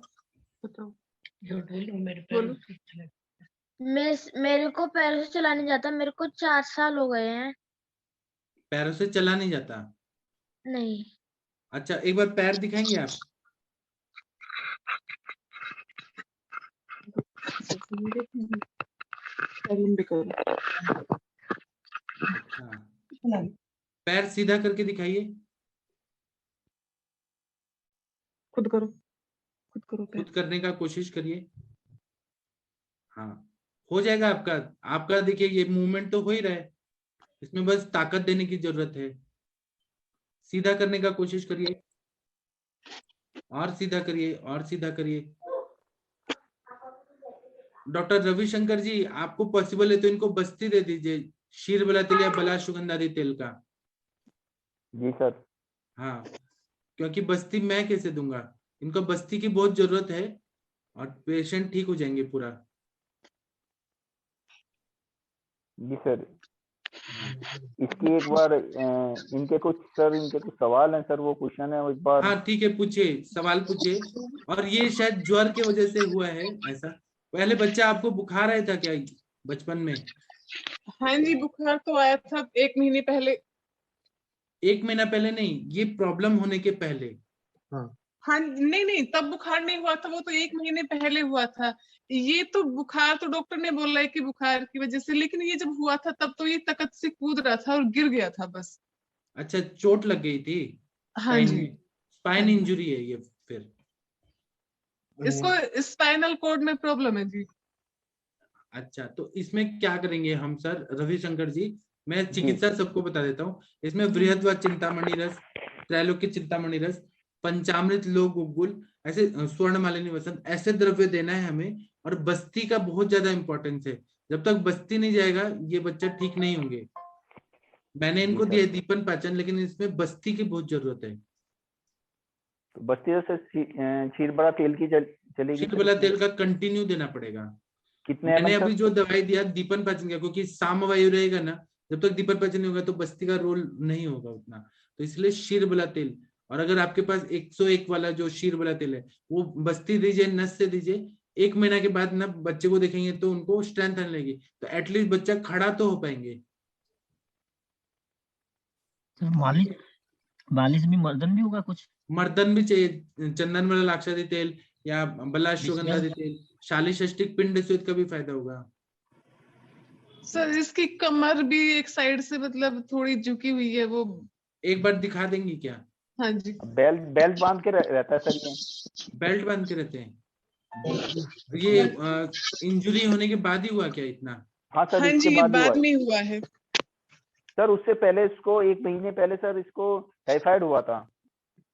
मेरे को पैरों से चला नहीं जाता, मेरे को 4 साल हो गए हैं। पैरों से चला नहीं जाता? नहीं। अच्छा, एक बार पैर दिखाएंगे आप? हाँ, पैर सीधा करके दिखाइए। खुद करो, खुद करने का कोशिश करिए। हाँ, हो जाएगा आपका। आपका देखिए ये मूवमेंट तो हो ही रहा है, इसमें बस ताकत देने की जरूरत है। सीधा करने का कोशिश करिए, और सीधा करिए, और सीधा करिए। डॉक्टर रविशंकर जी, आपको पॉसिबल है तो इनको बस्ती दे दीजिए, शीर बला तेल या बला सुगंधादि तेल का। जी सर। हाँ, क्योंकि बस्ती मैं कैसे दूंगा, इनको बस्ती की बहुत जरूरत है, और पेशेंट ठीक हो जाएंगे पूरा। जी सर। इसकी एक बार इनके कुछ सवाल हैं सर, वो क्वेश्चन है, वो एक बार। हाँ ठीक है, पूछिए, सवाल पूछिए। और ये शायद ज्वर की वजह से हुआ है ऐसा। पहले बच्चा आपको बुखार आया था क्या बचपन में? हाँ जी, बुखार तो आया था 1 महीने पहले। 1 महीना पहले नहीं, ये प्रॉब्लम होने के पहले। हाँ नहीं, तब बुखार नहीं हुआ था, वो तो 1 महीने पहले हुआ था। ये तो बुखार तो डॉक्टर ने बोला है कि बुखार की वजह से, लेकिन ये जब हुआ था तब तो ये तकत से कूद रहा था और गिर गया था बस। अच्छा, चोट लग गई थी? हाँ जी। स्पाइन इंजुरी है ये फिर? इसको स्पाइनल कॉर्ड में प्रॉब्लम है जी। अच्छा, तो इसमें क्या करेंगे हम सर रविशंकर जी, मैं चिकित्सा सबको बता देता हूँ। इसमें वृहद व चिंतामणि रस, त्रैलोक्य चिंतामणि रस, पंचामृत लोक गुग्गुल, ऐसे स्वर्ण मालिनी वसंत, ऐसे द्रव्य देना है हमें। और बस्ती का बहुत ज्यादा इंपॉर्टेंस है, जब तक बस्ती नहीं जाएगा ये बच्चा ठीक नहीं होंगे। मैंने इनको दिया दीपन पाचन, लेकिन इसमें बस्ती की बहुत जरूरत है। तो बस्ती से क्षीरबला तेल की चलेगी? क्षीरबला तेल का कंटिन्यू देना पड़ेगा। कितने? मैंने अभी जो दवाई दिया दीपन पाचन का, क्योंकि सामवायु रहेगा ना, जब तक दीपन पाचन नहीं होगा तो बस्ती का रोल नहीं होगा उतना, तो इसलिए क्षीरबला तेल। और अगर आपके पास 101 वाला जो शीर वाला तेल है वो बस्ती दीजिए, नस से दीजिए, 1 महीना के बाद ना बच्चे को देखेंगे तो उनको स्ट्रेंथ आने लगेगी, तो एटलीस्ट बच्चा खड़ा तो हो पाएंगे। सर मालिश मालिश भी मर्दन भी होगा कुछ? मर्दन भी चाहिए, चंदन वाला लाक्षादी तेल या बलाश्वगंधादी तेल, शालीषष्टिक पिंड स्वेद का भी फायदा होगा। सर इसकी कमर भी एक साइड से मतलब थोड़ी झुकी हुई है, वो एक बार दिखा देंगी क्या? हाँ जी। बेल्ट बांध के रहता है सर ये? बेल्ट बांध के रहते हैं? ये इंजुरी होने के बाद ही हुआ क्या इतना? हाँ सर, हाँ इसके जी, ये बाद बाद में हुआ है सर। उससे पहले इसको 1 महीने पहले सर इसको टाइफाइड हुआ था,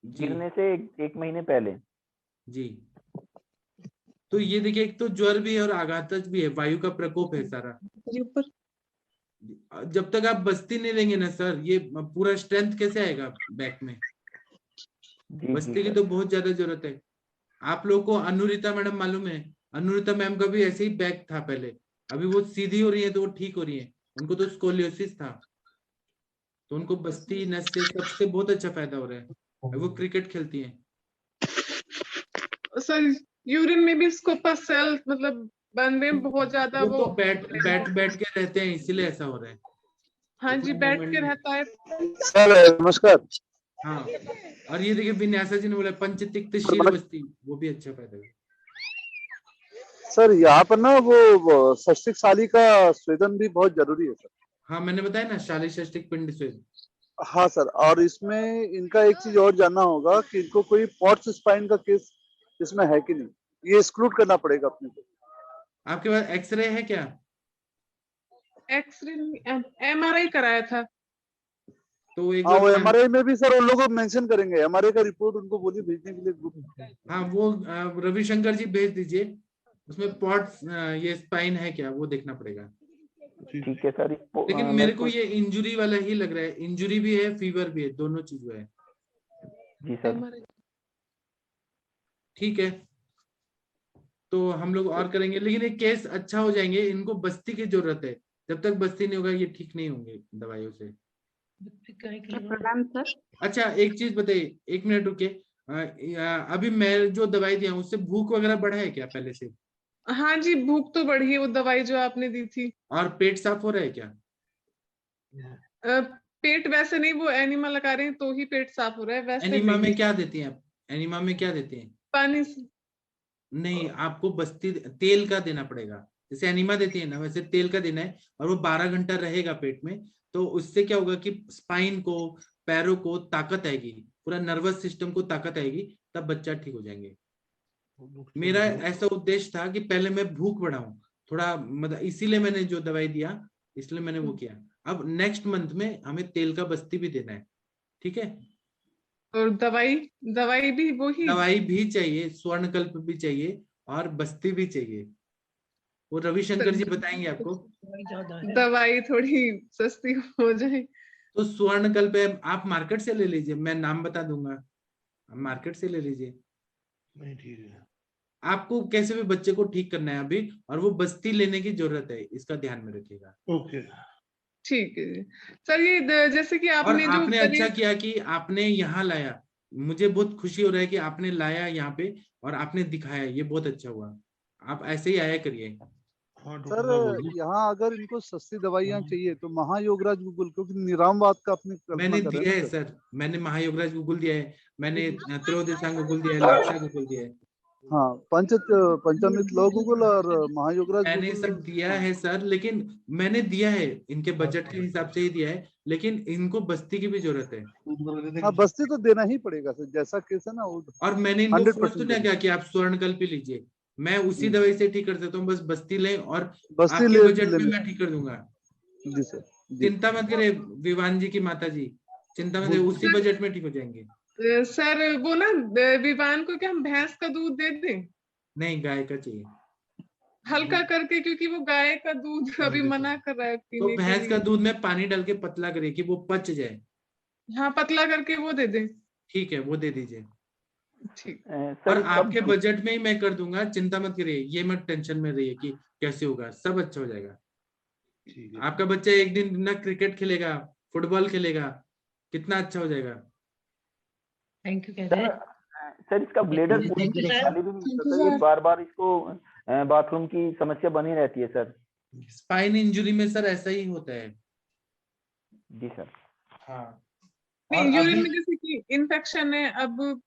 गिरने से 1 महीने पहले जी। तो ये देखिए, एक तो ज्वर भी है और आघातज भी है, वायु का प्रकोप है सारा। जब तक आप बस्ती नहीं लेंगे ना सर, ये पूरा स्ट्रेंथ कैसे आएगा बैक में? बस्ती की तो बहुत ज्यादा जरूरत है। आप लोगों को अनुरिता मैडम मालूम है? अनुरिता मैम का भी ऐसे ही बैक था पहले, अभी वो सीधी हो रही है तो वो ठीक हो रही है। उनको तो स्कोलियोसिस था, तो उनको बस्ती नस से सबसे बहुत अच्छा फायदा हो रहा है। वो क्रिकेट खेलती है सर। यूरिन में भी इसको सेल मतलब बन रहे हैं बहुत ज्यादा। वो तो बैठ के रहते हैं इसीलिए ऐसा हो रहा है। हाँ जी, बैठ के रहता है सर नमस्कार। हाँ, और ये देखिए विन्यासा जी ने बोला पंचतिक्त शीर बस्ती, वो भी अच्छा फायदा है। सर यहाँ पर ना वो षष्टिक साली का स्वेदन भी बहुत जरूरी है सर। हाँ मैंने बताया ना, शाली षष्टिक पिंड स्वेदन। हाँ सर, और इसमें इनका एक चीज और जानना होगा कि इनको कोई पॉट्स स्पाइन का केस इसमें है कि नहीं, ये एक्सक्लूड करना पड़ेगा अपने को। आपके पास एक्सरे है क्या? एक्सरे MRI कराया था। तो एक हाँ, वो MRI में भी सर उन लोगों को मेंशन करेंगे, MRI का रिपोर्ट उनको बोलिए भेजने के लिए ग्रुप। हाँ वो रविशंकर जी भेज दीजिए, उसमें पॉट्स ये स्पाइन है क्या वो देखना पड़ेगा। ठीक है सर। लेकिन मेरे को ये इंजुरी वाला ही लग रहा है, इंजुरी भी है फीवर भी है, दोनों चीज है। जी सर। ठीक है, तो हम लोग और करेंगे, लेकिन ये केस अच्छा हो जाएंगे। इनको बस्ती की जरूरत है, जब तक बस्ती नहीं होगा ये ठीक नहीं होंगे दवाइयों से। प्रणाम सर। अच्छा एक चीज बताइए, 1 मिनट रुकिए। अभी मैं जो दवाई दिया उससे भूख वगैरह बढ़ा है क्या पहले से? हाँ जी, भूख तो बढ़ी है वो दवाई जो आपने दी थी। और पेट साफ हो रहा है क्या? पेट वैसे नहीं, वो एनिमा लगा रहे हैं तो ही पेट साफ हो रहा है। वैसे एनिमा में क्या देती हैं आप? एनिमा में क्या देते हैं? पानी से नहीं, आपको बस्ती तेल का देना पड़ेगा। जैसे एनिमा देती है ना, वैसे तेल का देना है, और वो 12 घंटा रहेगा पेट में। तो उससे क्या होगा कि स्पाइन को, पैरों को ताकत आएगी, पूरा नर्वस सिस्टम को ताकत आएगी, तब बच्चा ठीक हो जाएंगे। मेरा ऐसा उद्देश्य था कि पहले मैं भूख बढ़ाऊं थोड़ा, मतलब इसीलिए मैंने जो दवाई दिया, इसलिए मैंने वो किया। अब नेक्स्ट मंथ में हमें तेल का बस्ती भी देना है, ठीक है? और दवाई भी वही? दवाई भी चाहिए, स्वर्णकल्प भी चाहिए और बस्ती भी चाहिए। वो रविशंकर जी बताएंगे आपको। दवाई थोड़ी सस्ती हो जाए तो स्वर्णकल्प है, आप मार्केट से ले लीजिए, मैं नाम बता दूंगा, मार्केट से ले लीजिए। नहीं ठीक है। आपको कैसे भी बच्चे को ठीक करना है अभी, और वो बस्ती लेने की जरूरत है, इसका ध्यान में रखिएगा। ओके ठीक है सर। ये जैसे कि आपने और आपने जो अच्छा किया कि आपने यहाँ लाया, मुझे बहुत खुशी हो रहा है कि आपने लाया यहाँ पे और आपने दिखाया, ये बहुत अच्छा हुआ। आप ऐसे ही आया करिए। सर यहाँ अगर इनको सस्ती दवाइयाँ चाहिए तो महायोगराज गूगल, क्योंकि निरामवाद का अपनी मैंने दिया है सर, मैंने महायोगराज गूगल दिया है, मैंने त्रयोदशांग गूगल दिया है, लाक्षा गूगल दिया है। हाँ, पंचामृत लव गूगल और महायोगराज मैंने सब दिया है सर, लेकिन मैंने दिया है इनके बजट के हिसाब से ही दिया है, लेकिन इनको बस्ती की भी जरूरत है। हाँ, बस्ती तो देना ही पड़ेगा सर, जैसा केस है ना। और मैंने इनको फोर्स तो नहीं किया कि आप स्वर्णकल्प ही लीजिए, मैं उसी दवाई से ठीक कर सकता हूँ, बस बस्ती लें और आपके बजट में मैं ठीक कर दूंगा। जी सर, चिंता मत करें विवान जी की माता जी, चिंता मत करें, उसी बजट में ठीक हो जाएंगे। सर वो ना विवान को क्या हम भैंस का दूध दे दें? नहीं, गाय का चाहिए हल्का करके, क्योंकि वो गाय का दूध अभी मना कर रहा है पीने तो भैंस का दूध में पानी डाल के पतला करिए कि वो पच जाए। हाँ, पतला करके वो दे दे। ठीक है, वो दे दीजिए। ठीक। और आपके बजट में ही मैं कर दूंगा, चिंता मत करिए, ये मत टेंशन में रहिए कि कैसे होगा, सब अच्छा हो जाएगा। आपका बच्चा एक दिन ना क्रिकेट खेलेगा, फुटबॉल खेलेगा, कितना अच्छा हो जाएगा। थैंक यू कह रहे हैं। सर इसका ब्लेडर पूरी तरह खाली भी नहीं होता, ये बार बार इसको बाथरूम की समस्या बनी रहती है सर। स्पाइन इंजरी में सर ऐसा ही होता है। जी सर। हाँ नहीं, यूरिन में जैसे कि इन्फेक्शन है, अब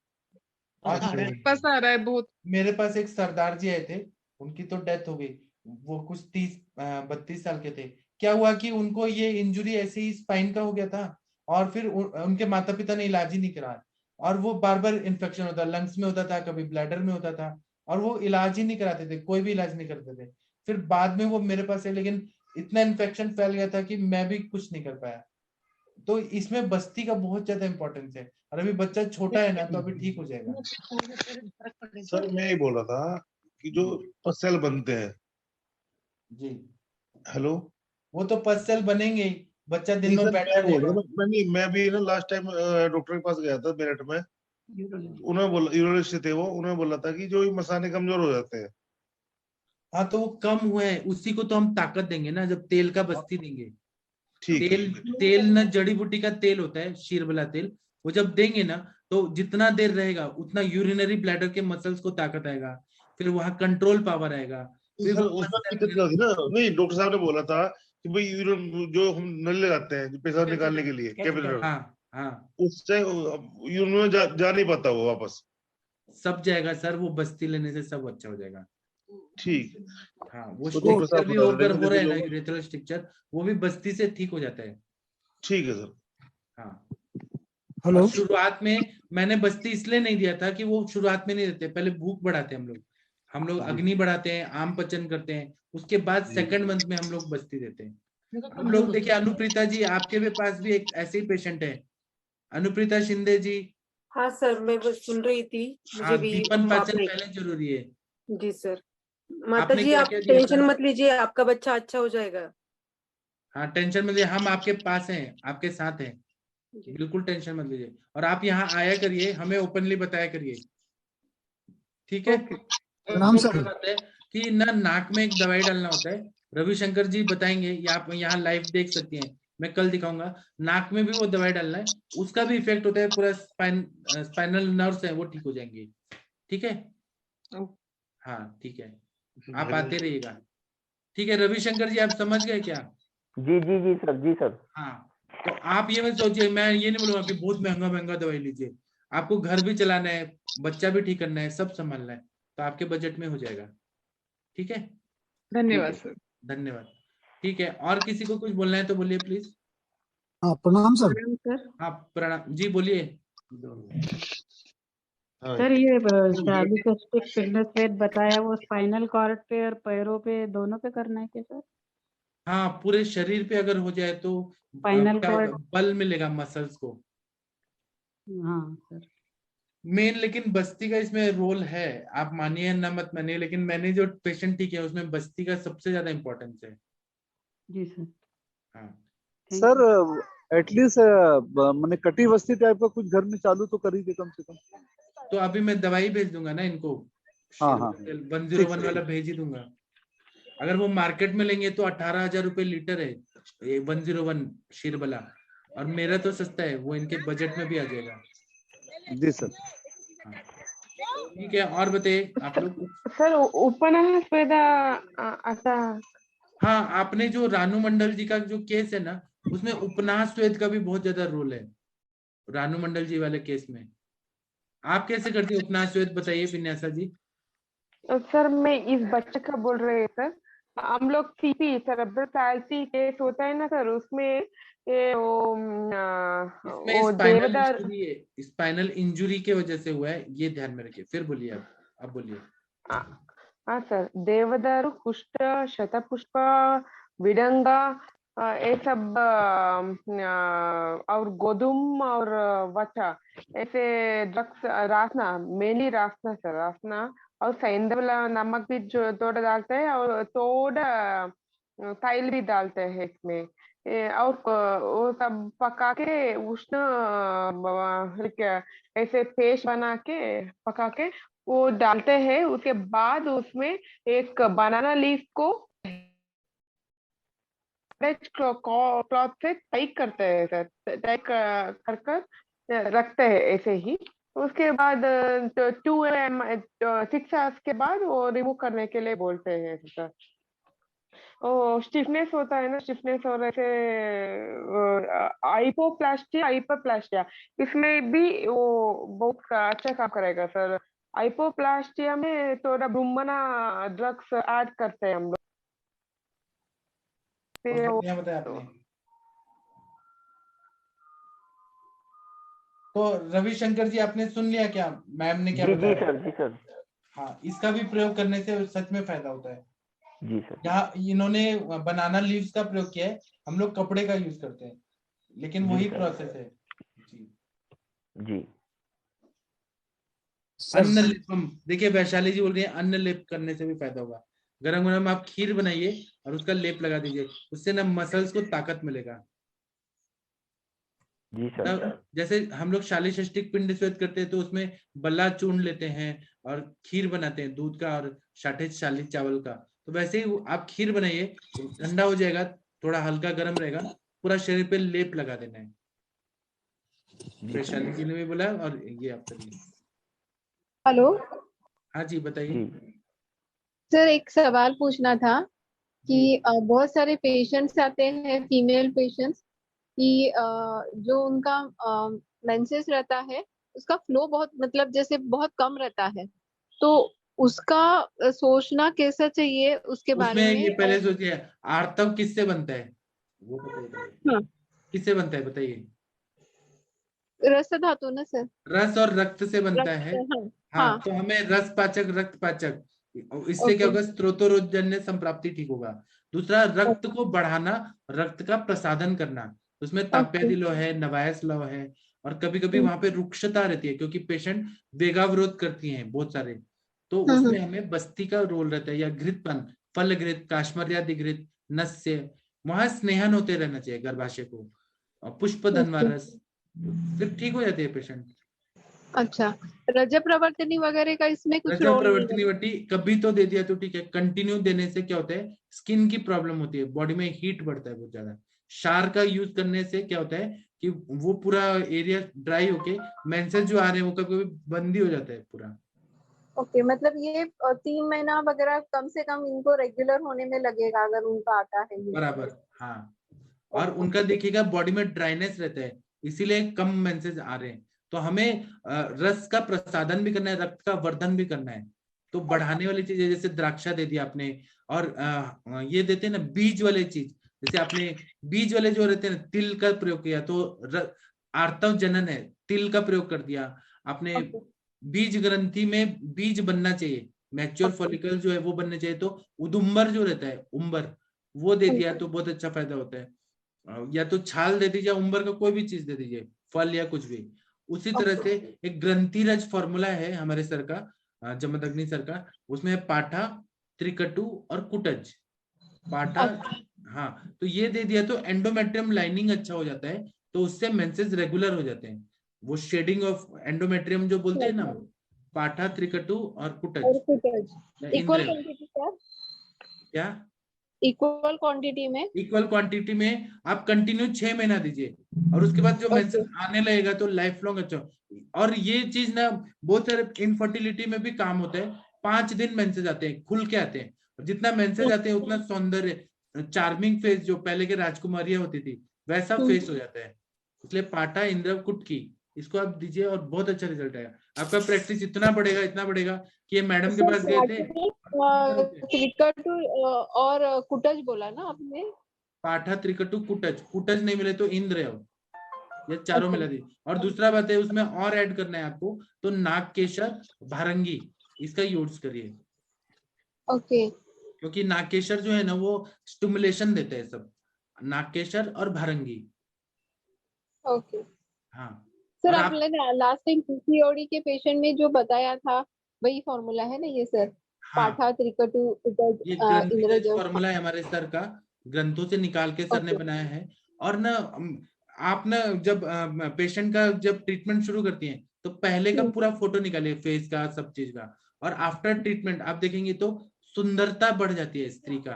पस आ रहा है बहुत। मेरे पास एक सरदार जी आए थे, उनकी तो डेथ हो गई, वो कुछ 32 साल के थे। क्या हुआ कि उनको ये इंजरी ऐसे ही स्पाइन का हो गया था, और फिर उनके माता पिता ने इलाज ही नहीं कराया, और वो बार बार इन्फेक्शन होता, लंग्स में होता था, कभी ब्लैडर में होता था, और वो इलाज ही नहीं कराते थे, कोई भी इलाज नहीं करते थे। फिर बाद में वो मेरे पास है, लेकिन इतना इन्फेक्शन फैल गया था कि मैं भी कुछ नहीं कर पाया। तो इसमें बस्ती का बहुत ज्यादा इंपॉर्टेंस है, और अभी बच्चा छोटा है ना, तो अभी ठीक हो जाएगा। सर मैं ये बोल रहा था कि जो पसेल बनते हैं जी, हेलो, वो तो पसेल बनेंगे ही, बच्चा दिन नहीं में सर बैठा मैं बोल रहा रहेगा। था, मैं भी ना लास्ट टाइम डॉक्टर के पास गया था मेरठ में, उन्होंने बोला, यूरोलॉजिस्ट थे वो, उन्होंने बोला था कि जो मसाने कमजोर हो जाते हैं। हाँ, तो वो कम हुए हैं, उसी को तो हम ताकत देंगे ना, जब तेल का बस्ती देंगे। तेल ना जड़ी बूटी का तेल होता है, शीरबला तेल, वो जब देंगे ना, तो जितना देर रहेगा उतना यूरिनरी ब्लैडर के मसल्स को ताकत आएगा, फिर वहां कंट्रोल पावर आएगा। फिर सर उसमें दिक्कत क्या होती ना, नहीं डॉक्टर साहब ने बोला था कि भाई यूरिन जो हम नल लगाते हैं पेशाब निकालने के लिए, कैपिलर, हाँ उससे यूरिन में जा नहीं पाता वो वापस। सब जाएगा सर, वो बस्ती लेने से सब अच्छा हो जाएगा। ठीक। हाँ, वो तो डॉक्टर स्ट्रक्चर साहब भी बता रहे अगर थे हो रहा है ना, मुझे, यूरेथ्रल स्ट्रक्चर, वो भी बस्ती से ठीक हो जाता है। ठीक है सर। हाँ, हेलो, शुरुआत में मैंने बस्ती इसलिए नहीं दिया था कि वो शुरुआत में नहीं देते, पहले भूख बढ़ाते हम लोग अग्नि बढ़ाते हैं, आम पचन करते हैं, उसके बाद सेकंड मंथ में हम लोग बस्ती देते हैं। हम लोग देखिए, अनुप्रीता जी आपके भी पास भी एक ऐसे ही पेशेंट है, अनुप्रीता शिंदे जी। हाँ सर, मैं बस सुन रही थी, मुझे हाँ, भी दीपन पाचन आपने। पहले जरूरी है। जी सर। माता आपने जी क्या आप क्या दिया टेंशन था? मत लीजिए, आपका बच्चा अच्छा हो जाएगा। हाँ, टेंशन मत लीजिए, हम आपके पास हैं, आपके साथ हैं, बिल्कुल टेंशन मत लीजिए। और आप यहाँ आया करिए, हमें ओपनली बताया करिए, ठीक है? प्रणाम तो सर। क्या बात है कि ना, नाक में एक दवाई डालना होता है, रविशंकर जी बताएंगे, या आप यहाँ लाइव देख सकती हैं, मैं कल दिखाऊंगा। नाक में भी वो दवाई डालना है, उसका भी इफेक्ट होता है, पूरा स्पाइनल नर्व्स है वो ठीक हो जाएंगे, ठीक है? हाँ ठीक है, आप आते रहिएगा, ठीक है? रविशंकर जी आप समझ गए क्या? जी जी जी सर, जी सर। हाँ, तो आप ये मत सोचिए, मैं ये नहीं बोलूंगा कि बहुत महंगा महंगा दवाई लीजिए, आपको घर भी चलाना है, बच्चा भी ठीक करना है, सब संभालना है, तो आपके बजट में हो जाएगा, ठीक है? धन्यवाद सर। धन्यवाद, ठीक है। और किसी को कुछ बोलना है तो बोलिए प्लीज। हाँ प्रणाम सर। हाँ प्रणाम जी, बोलिए। सर ये डायलिसिस्टिक फिटनेस वेट बताया, वो स्पाइनल कॉर्ड पे और पैरों पे दोनों पे करना है क्या सर? हाँ, पूरे शरीर पे अगर हो जाए तो स्पाइनल क्या कॉर्ड। होगा, बल मिलेगा मसल्स को। हाँ सर। मेन लेकिन बस्ती का इसमें रोल है, आप मानिए या ना मत मानिए, लेकिन मैंने जो पेशेंट ठीक है उसमें बस्ती का सबसे ज्यादा इम्पोर्टेंस है। जी सर। हाँ सर एटलीस्ट मैंने कटी बस्ती टाइप का कुछ घर में चालू तो करी थी कम से कम। तो अभी मैं दवाई भेज दूंगा ना इनको, हाँ हाँ 101 वाला भेज ही दूंगा। अगर वो मार्केट में लेंगे तो 18,000 रुपए लीटर है ये 101 शीरबला, और मेरा तो सस्ता है, वो इनके बजट में भी आ जाएगा। जी सर। ठीक है, और बताइए आप लोग। सर उपनयन स्वेदा आता। हाँ, आपने जो रानू मंडल जी का जो केस है ना, उसमें उपनाह स्वेद का भी बहुत ज्यादा रोल है, रानू मंडल जी वाले केस में। आप कैसे करती है उपनाह स्वेद, बताइए विन्यासा जी। सर मैं इस बच्चे का बोल रहे हैं सर, हम लोग सीपी सेरेब्रल पैल्सी केस होता है ना सर, उसमें ये इसमें वो स्पाइनल देवदार। इंजरी है, स्पाइनल इंजरी के वजह से हुआ है, ये ध्यान में रखिए। फिर बोलिए आप, बोलिए। हाँ सर, देवदार, कुष्ठ, शतपुष्प, विडंगा, ये सब और गोधुम और वचा, ऐसे ड्रग्स, रासना, मेनली रासना सर, रासना और सेंधवला नमक भी जो थोड़ा डालते हैं, और थोड़ा तैल भी डालते हैं इसमें, और वो सब पका के उष्ण ऐसे पेस्ट बना के पका के वो डालते हैं। उसके बाद उसमें एक बनाना लीफ को क्लॉथ से टाइट करते हैं सर, टाइट कर कर रखते हैं ऐसे ही। उसके बाद 6 आवर्स के बाद वो रिमूव करने के लिए बोलते हैं सर। ओ स्टिफनेस होता है ना, स्टिफनेस और ऐसे हाइपोप्लास्टिया इसमें भी वो बहुत अच्छा काम करेगा सर। हाइपोप्लास्टिया में थोड़ा ब्रुमना ड्रग्स ऐड करते हैं हम लोग। बहुत बढ़िया बताया आपने। तो रविशंकर जी आपने सुन लिया क्या मैम ने क्या जी बताया? जी सर। हाँ, इसका भी प्रयोग करने से सच में फायदा होता है। जी सर। यहाँ इन्होंने बनाना लीव्स का प्रयोग किया है, हम लोग कपड़े का यूज करते हैं, लेकिन जी वही सर। प्रोसेस है। जी अन्न लेपम, देखिए वैशाली जी बोल रही है अन्न लेप करने से भी फायदा होगा। गरम गरम आप खीर बनाइए और उसका लेप लगा दीजिए, उससे ना मसल्स को ताकत मिलेगा। जी सर। जैसे हम लोग शाली षष्टिक पिंड स्वेद करते हैं तो उसमें बल्ला चूर्ण लेते हैं और खीर बनाते हैं दूध का और शाली चावल का, तो वैसे ही आप खीर बनाइए, ठंडा हो जाएगा, थोड़ा हल्का गर्म रहेगा, पूरा शरीर पे लेप लगा देना है। वैशाली जी ने भी बोला और ये आप करिए। हेलो हाँ जी बताइए। सर, एक सवाल पूछना था कि बहुत सारे पेशेंट्स आते हैं, फीमेल पेशेंट्स, कि जो उनका मेंसेस रहता है उसका फ्लो बहुत मतलब जैसे बहुत कम रहता है, तो उसका सोचना कैसा चाहिए उसके बारे उसमें में? ये पहले सोचिए आर्तव किससे बनता है, वो बताइए। हाँ, किससे बनता है बताइए? रस धातु ना सर? रस और रक्त से बनता है। हाँ, हाँ, हाँ। तो हमें रस पाचक रक्त पाचक, इससे क्या होगा, स्त्रोतोरोजन्य संप्राप्ति ठीक होगा। दूसरा, रक्त को बढ़ाना, रक्त का प्रसादन करना, उसमें ताप्यादि लौ है, नवायस लौ है, और कभी कभी वहां पे रुक्षता रहती है क्योंकि पेशेंट वेगावरोध करती हैं बहुत सारे, तो उसमें हमें बस्ती का रोल रहता है, या घृतपन, फल घृत, काश्मर्यादि घृत, नस्य, वहां स्नेहन होते रहना चाहिए गर्भाशय को, और पुष्प धनवा रस, फिर ठीक हो जाते हैं पेशेंट। अच्छा, रजत प्रवर्तनी वगैरह का इसमें कुछ रजत रोल नहीं प्रवर्तनी वटी कभी तो दे दिया तो ठीक है, कंटिन्यू देने से क्या होता है, स्किन की प्रॉब्लम होती है, बॉडी में हीट बढ़ता है बहुत ज्यादा। शार का यूज करने से क्या होता है कि वो पूरा एरिया ड्राई होके मेंसेस जो आ रहे हैं वो कभी बंद ही हो जाता है पूरा। ओके, मतलब ये 3 महीना वगैरह कम से कम इनको रेगुलर होने में लगेगा अगर उनका आता है ये। बराबर, हाँ। और उनका देखिएगा बॉडी में ड्राइनेस रहता है, इसीलिए कम मेंसेस आ रहे हैं। तो हमें रस का प्रसादन भी करना है, रक्त का वर्धन भी करना है। तो बढ़ाने वाली चीजें जैसे द्राक्षा दे दिया आपने, और ये देते हैं ना बीज वाले चीज, जैसे आपने बीज वाले जो रहते हैं ना, तिल का प्रयोग किया तो आर्तव जनन है, तिल का प्रयोग कर दिया आपने। बीज ग्रंथि में बीज बनना चाहिए, मैच्योर फॉलिकल जो है वो बनने चाहिए, तो उदुम्बर जो रहता है, उम्बर, वो दे दिया तो बहुत अच्छा फायदा होता है। या तो छाल दे दीजिए उम्बर का, कोई भी चीज दे दीजिए, फल या कुछ भी। उसी तरह से एक ग्रंथिरज फॉर्मूला है हमारे सर का, जमदग्नि सर का, उसमें पाठा, त्रिकटु और कुटज। पाठा, हाँ, तो ये दे दिया तो एंडोमेट्रियम लाइनिंग अच्छा हो जाता है, तो उससे मेंसेस रेगुलर हो जाते हैं। वो शेडिंग ऑफ एंडोमेट्रियम जो बोलते हैं ना, पाठा, त्रिकटु और कुटज। इक्वल क्वांटिटी क्या? इक्वल क्वांटिटी में? इक्वल क्वांटिटी में आप कंटिन्यू 6 महीना दीजिए, और उसके बाद जो मेंसेस आने लगेगा तो लाइफ लॉन्ग अच्छा। और ये चीज ना बहुत सारे इनफर्टिलिटी में भी काम होता है। 5 दिन मेंसेस आते हैं, खुल के आते हैं, और जितना मेंसेस आते हैं उतना सौंदर्य, चार्मिंग फेस जो पहले के राजकुमारियां होती थी वैसा फेस हो जाता है। इसलिए पाटा, इंद्र, कुटकी, इसको आप दीजिए और बहुत अच्छा रिजल्ट आएगा। आपका प्रैक्टिस इतना बढ़ेगा कि ये मैडम के पास गए थे, त्रिकटु और कुटज बोला ना आपने? पाठा, त्रिकटु, कुटज नहीं मिले तो इंद्र, ये चारों मिला दी। और दूसरा बात है उसमें और ऐड करना है आपको, तो नागकेशर, भारंगी, इसका यूज करिए। ओके। क्योंकि नागकेशर जो है ना वो स्टिमुलेशन देते हैं सब, नागकेशर और भारंगी। ओके। हाँ सर, आपने लास्ट टाइम पीसीओडी के पेशेंट में जो बताया था वही फॉर्मूला है ना ये सर? हाँ, पाठा, त्रिकटु, ये ग्रंथिरज फॉर्मूला है हमारे सर का, ग्रंथों से निकाल के सर ने बनाया है। और ना आप ना जब पेशेंट का जब ट्रीटमेंट शुरू करती हैं तो पहले का पूरा फोटो निकालिए, फेस का, सब चीज का, और आफ्टर ट्रीटमेंट आप देखेंगे तो सुंदरता बढ़ जाती है स्त्री का,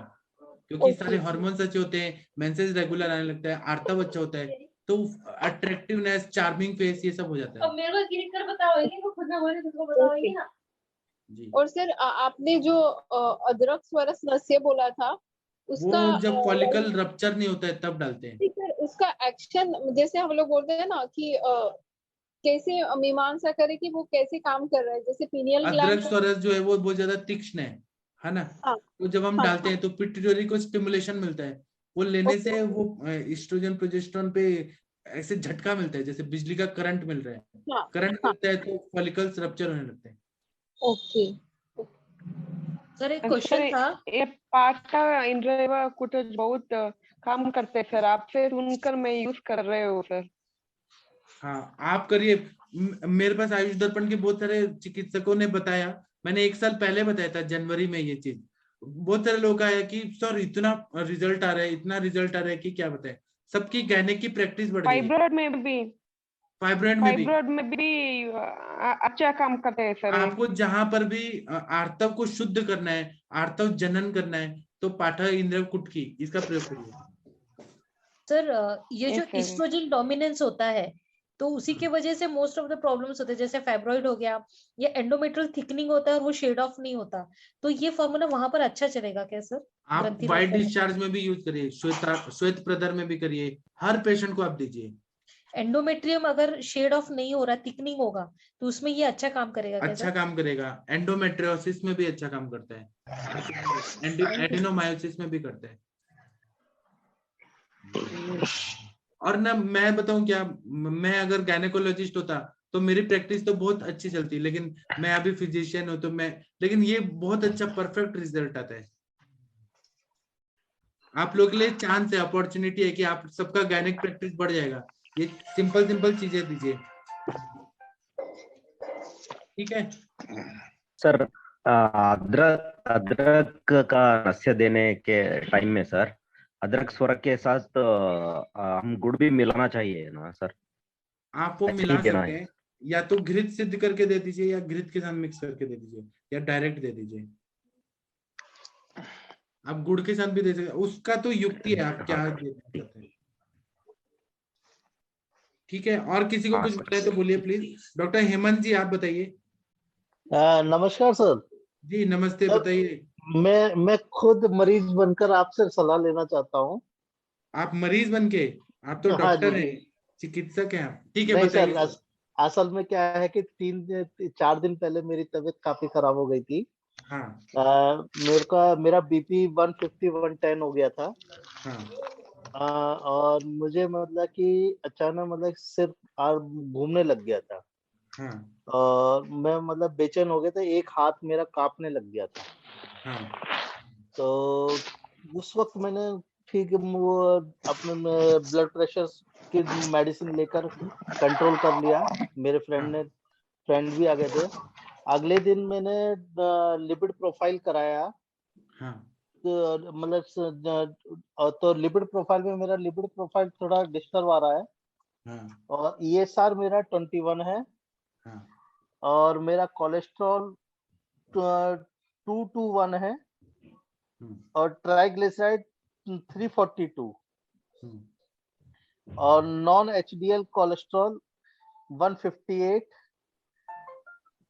क्योंकि सारे हार्मोन्स अच्छे होते हैं, मेंसेस रेगुलर आने लगता है, आर्तव अच्छा होता है, तो अट्रैक्टिवनेस, चार्मिंग फेस, ये सब हो जाता है। अब मेरे को क्लिक कर बताओगे कि खुद ना बोले तुमको बताओगे ना। जी। और सर आपने जो अदरक स्वरस नस्य बोला था उसका वो जब फॉलिकल रप्चर नहीं होता है तब डालते हैं। सर उसका एक्शन जैसे हम लोग बोलते हैं ना कि कैसे मीमांसा करे कि वो कैसे काम कर रहा है, जैसे पीनियल अदरक ग्लैंड स्वरस जो है वो बहुत ज्यादा तीक्ष्ण है ना। हाँ, तो जब हम हाँ, डालते हैं तो पिट्यूटरी को स्टिमुलेशन मिलता है, वो लेने से वो एस्ट्रोजन प्रोजेस्टेरोन पे ऐसे झटका मिलता है जैसे बिजली का करंट मिल रहा है। हाँ, करंट मिलता है तो फॉलिकल्स रप्चर होने लगते हैं। ओके। सर एक क्वेश्चन था, ये पाटा इंद्रिय कुछ बहुत काम करते हैं सर, आपसे सुनकर मैं यूज कर रहे हो सर। हाँ आप करिए। मेरे पास आयुष दर्पण के बहुत सारे चिकित्सकों ने बताया, मैंने 1 साल पहले बताया था जनवरी में ये चीज। बहुत सारे लोग आए कि सर इतना रिजल्ट आ रहा है, इतना रिजल्ट आ रहा है कि क्या बताएं। सबकी गैनिक की प्रैक्टिस बढ़ गई है। फाइब्रॉइड में भी अच्छा काम करते हैं सर। आपको जहां पर भी आर्तव को शुद्ध करना है, आर्तव जनन करना है, तो पाठा इंद्र कुटकी इसका प्रयोग करिए। सर ये जो एस्ट्रोजन डोमिनेंस होता है तो उसी की वजह से मोस्ट ऑफ द प्रॉब्लम्स होते हैं, जैसे फाइब्रॉइड हो गया या एंडोमेट्रियल थिकनिंग होता है और वो शेड ऑफ नहीं होता, तो ये फॉर्मूला वहां पर अच्छा चलेगा क्या सर? आप वाइट डिस्चार्ज में भी यूज करिए, श्वेत प्रदर में भी करिए, हर पेशेंट को आप दीजिए। एंडोमेट्रियम अगर शेड ऑफ नहीं हो रहा, थिकनिंग होगा, तो उसमें ये अच्छा काम करेगा क्या? अच्छा काम करेगा। एंडोमेट्रियोसिस में भी अच्छा काम करता है, एडिनोमायोसिस में भी करता है। और ना मैं बताऊं क्या, मैं अगर गायनेकोलॉजिस्ट होता तो मेरी प्रैक्टिस तो बहुत अच्छी चलती, लेकिन मैं अभी फिजिशियन हूं तो लेकिन ये बहुत अच्छा परफेक्ट रिजल्ट आता है। आप लोग के लिए चांस है, अपॉर्चुनिटी है कि आप सबका गायनेक प्रैक्टिस बढ़ जाएगा। ये सिंपल चीजें दीजिए, ठीक है सर। अदरक का रस्य देने के टाइम में सर, अदरक स्वरक के साथ हम गुड़ भी मिलाना चाहिए ना सर? आप वो मिला सकते हैं, या तो घृत सिद्ध करके दे दीजिए, या घृत के साथ मिक्स करके दे दीजिए, या डायरेक्ट दे दीजिए। आप गुड़ के साथ भी दे सकते हैं, उसका तो युक्ति है आप क्या दे सकते हैं। ठीक है, और किसी को कुछ बताए तो बोलिए प्लीज। डॉक्टर हेमंत जी आप बताइए। नमस्कार सर। जी नमस्ते, बताइए। मैं खुद मरीज बनकर आपसे सलाह लेना चाहता हूँ। आप मरीज बनके? आप तो डॉक्टर हैं, चिकित्सक हैं आप। ठीक है, बताइए सर। असल में क्या है कि 3-4 दिन पहले मेरी तबीयत काफी खराब हो गई थी। हाँ। मेरा बीपी 150-110 हो गया था। हाँ। और मुझे मतलब कि अचानक सिर और घूमने लग गया था। हाँ। और मैं मतलब बेचैन हो गया था, एक हाथ मेरा कांपने लग गया था। हाँ। तो उस वक्त मैंने ठीक वो अपने ब्लड प्रेशर की मेडिसिन लेकर कंट्रोल कर लिया। मेरे फ्रेंड भी आ गए थे। अगले दिन मैंने लिपिड प्रोफाइल कराया। हाँ। तो मतलब तो लिपिड प्रोफाइल में मेरा लिपिड प्रोफाइल थोड़ा डिस्टर्ब आ रहा है। हाँ। और ESR मेरा 21 है। हाँ। और मेरा कोलेस्ट्रॉल 221 है। और ट्राइग्लिसराइड 342। और नॉन HDL कोलेस्ट्रॉल 158।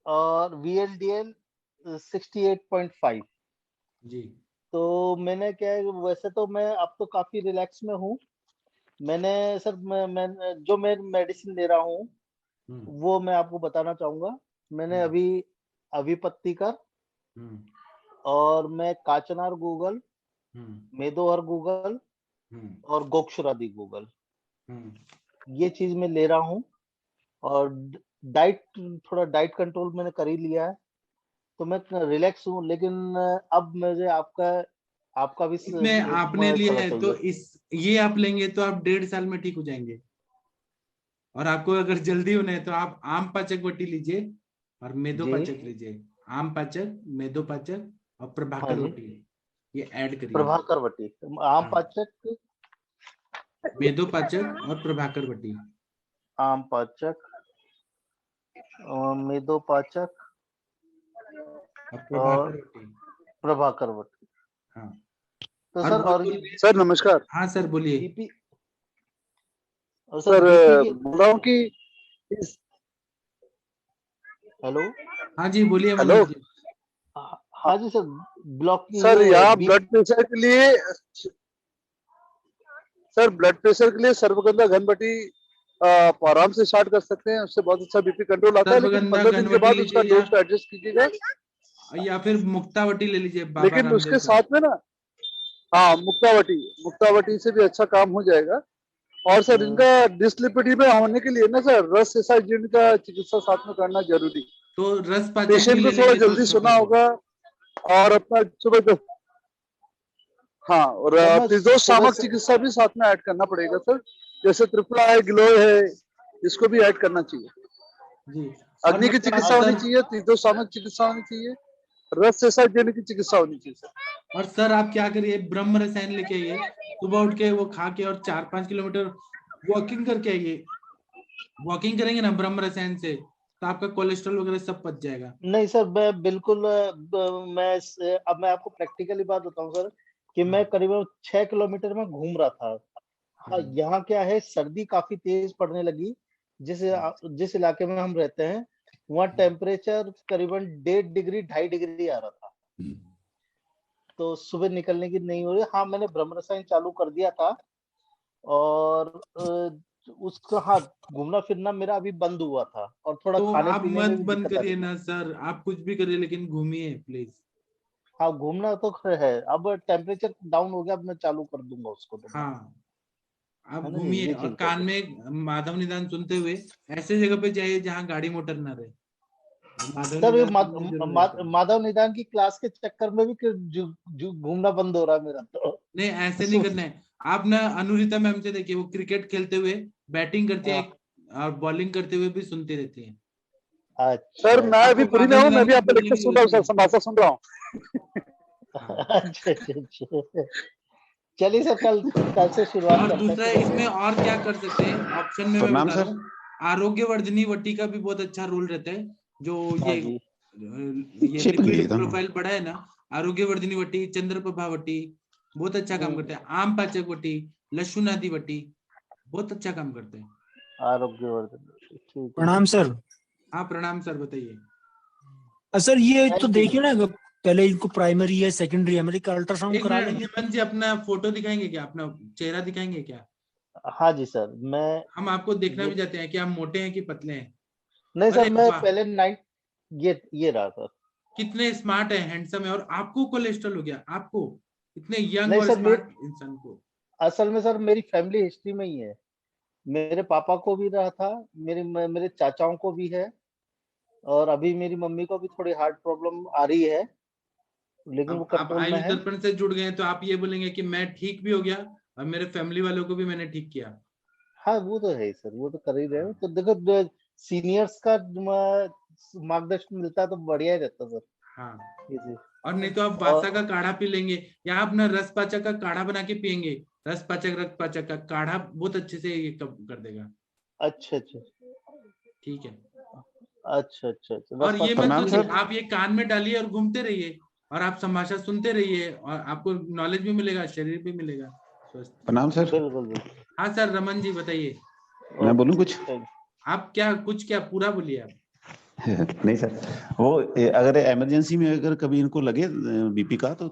और VLDL 68.5। जी। तो मैंने क्या है, वैसे तो मैं अब तो काफी रिलैक्स में हूँ। मैंने सर मैं जो मैं मेडिसिन ले रहा हूँ वो मैं आपको बताना चाहूंगा। मैंने अभी पत्ती का, और मैं काचनार गूगल, मेदोहर गूगल और गोक्षरादी गूगल, ये चीज मैं ले रहा हूँ। और थोड़ा डाइट कंट्रोल मैंने कर ही लिया है, तो मैं रिलैक्स हूँ। लेकिन अब मुझे आपका भी इसमें आपने लिया है तो ये आप लेंगे तो आप 1.5 साल में ठीक हो जाएंगे। और आपको अगर जल्दी होना है तो आप आम पाचक वटी लीजिए और मेदो पाचक लीजिए। आम पाचक, मेदो पाचक और प्रभाकर वटी, ये ऐड करिए। प्रभाकर वटी, आम पाचक, मेदो पाचक और प्रभाकर वटी। आम पाचक, मेदो पाचक और प्रभाकर वटी। हाँ। तो सर और सर नमस्कार। हाँ सर बोलिए। और सर BP की बोल रहा हूँ कि हेलो हाँ जी बोलिए हेलो मनोज जी। हाँ जी सर, ब्लॉक सर ये यहाँ BP ब्लड प्रेशर के लिए सर्वगंधा घनबटी आप आराम से स्टार्ट कर सकते हैं, उससे बहुत अच्छा बीपी कंट्रोल आता है, लेकिन सर्वगंधा 15 दिन के घनवटी बाद उसका लीजिए डोज को एडजस्ट कीजिएगा। या फिर मुक्तावटी ले लीजिए बाबा लेकिन रामदेव उसके का। साथ में ना, हाँ मुक्तावटी से भी अच्छा काम हो जाएगा। और सर इनका डिस्लिपिडीमिया होने के लिए ना सर रस एसाइजिन का चिकित्सा साथ में करना जरूरी। तो रस पाचक पेशेंट भी को ले थोड़ा लेंगे तो जल्दी अच्छा सोना फर्क होगा और अपना सुबह हाँ, और सर मैं त्रिदोष सुबह शामक से चिकित्सा भी साथ में ऐड करना पड़ेगा सर, जैसे त्रिफला है, गिलोय है, इसको भी ऐड करना चाहिए। जी। और अग्नि की चिकित्सा होनी चाहिए, त्रिदोष शामक चिकित्सा होनी चाहिए, रस एसाइजिन की चिकित्सा होनी चाहिए सर। और सर आप क्या करिए, ब्रह्म रसायन लेके आइए, सुबह उठ के वो खा के और 4-5 किलोमीटर वॉकिंग करके आइए। वॉकिंग करेंगे ना ब्रह्म रसायन से तो आपका कोलेस्ट्रॉल वगैरह सब पच जाएगा। नहीं सर, मैं बिल्कुल अब मैं आपको प्रैक्टिकली बात बताऊं सर कि मैं करीबन 6 किलोमीटर में घूम रहा था। हाँ, यहाँ क्या है, सर्दी काफी तेज पड़ने लगी। जिस इलाके में हम रहते हैं वहाँ टेम्परेचर करीबन 1.5 डिग्री 2.5 डिग्री आ रहा था, तो सुबह निकलने की नहीं हो रही। हाँ, मैंने ब्रह्म रसायन चालू कर दिया था और उसका हाँ घूमना फिरना मेरा अभी बंद हुआ था और थोड़ा तो खाने आप पीने मत में भी बंद दिक्कत आ रही करिए थी। ना सर, आप कुछ भी करिए लेकिन घूमिए प्लीज। हाँ, घूमना तो है, अब टेम्परेचर डाउन हो गया, अब मैं चालू कर दूंगा उसको तो। हाँ आप है ना जी, घूमिए ये और चीज कान कर में माधव निदान सुनते हुए ऐसे जगह पे जाइए जहाँ गाड़ी मोटर ना रहे। माधव सर, ये निदान सुनने जरूर रहता है। माधव निदान की क्लास के चक्कर में भी घूमना बंद हो रहा है मेरा तो। नहीं ऐसे नहीं करना है। आप ना अनुरिता मैम से देखिए, वो क्रिकेट खेलते हुए बैटिंग करती है और बॉलिंग करते हुए भी सुनती रहती है। अच्छा सर मैं अभी पुरी में हूँ, मैं भी आपका लेक्चर सुन रहा हूँ सर, समाचार सुन रहा हूँ। अच्छा अच्छा, चलिए सर, कल से शुरुआत और करते हैं दूसरा फिर। इसमें और क्या कर सकते हैं ऑप्शन में मैं प्रणाम बता रहा सर। हूँ, आरोग्यवर्धनी वटी का भी बहुत अच्छा रोल रहता है। जो हाँ ये जी, लिपिड प्रोफाइल पड़ा है ना, आरोग्यवर्धनी वटी, चंद्रप्रभा वटी बहुत अच्छा काम करता है। आम पाचक वटी, लशुनादि वटी बहुत अच्छा काम करते हैं। आरोग्यवर्धन, ठीक है। प्रणाम सर। हाँ प्रणाम सर, बताइए। सर ये तो Thank you, देखिए ना, पहले इनको प्राइमरी है, सेकेंडरी है, मेरी का अल्ट्रासाउंड एक करा मिनट लेंगे। हेमंत जी, अपना फोटो दिखाएंगे क्या, अपना चेहरा दिखाएंगे क्या? हाँ जी सर, मैं हम आपको देखना ये भी चाहते हैं कि आप मोटे हैं कि पतले हैं। नहीं अरे सर, मैं वाह, पहले ये रहा सर। कितने स्मार्ट है, हैंडसम है, और आपको कोलेस्ट्रॉल हो गया, आपको इतने यंग नहीं और सर, स्मार्ट इंसान को। असल में सर मेरी फैमिली हिस्ट्री में ही है। मेरे पापा को भी रहा था, मेरे चाचाओं को भी है, और अभी मेरी मम्मी को भी थोड़ी हार्ट प्रॉब्लम आ रही है, लेकिन वो अब आप कंट्रोल में आयुष है। दर्पण से जुड़ गए तो आप ये बोलेंगे कि मैं ठीक भी हो गया और मेरे फैमिली वालों को भी मैंने ठीक किया। हाँ, वो तो है ही सर, वो तो कर ही रहे हैं। तो देखो, सीनियर्स का मार्गदर्शन मिलता है तो बढ़िया ही रहता सर। हाँ, ये और नहीं तो आप बादशाह का काढ़ा पी लेंगे, या आप अपना रस पाचक का काढ़ा बना के पियेंगे। रस पाचक रक्त पाचक का काढ़ा बहुत अच्छे से ये कर देगा। अच्छा अच्छा, ठीक है। अच्छा अच्छा अच्छा, और ये मत प्रणाम सोचिए, सर। आप ये कान में डालिए और घूमते रहिए और आप समाचार सुनते रहिए और आपको नॉलेज भी मिलेगा, शरीर भी मिलेगा स्वस्थ। प्रणाम सर। बिल्कुल बिल्कुल। हाँ सर, रमन जी बताइए। मैं बोलूं कुछ? आप क्या पूरा बोलिए आप। नहीं सर, वो अगर इमरजेंसी में अगर कभी इनको लगे बीपी का तो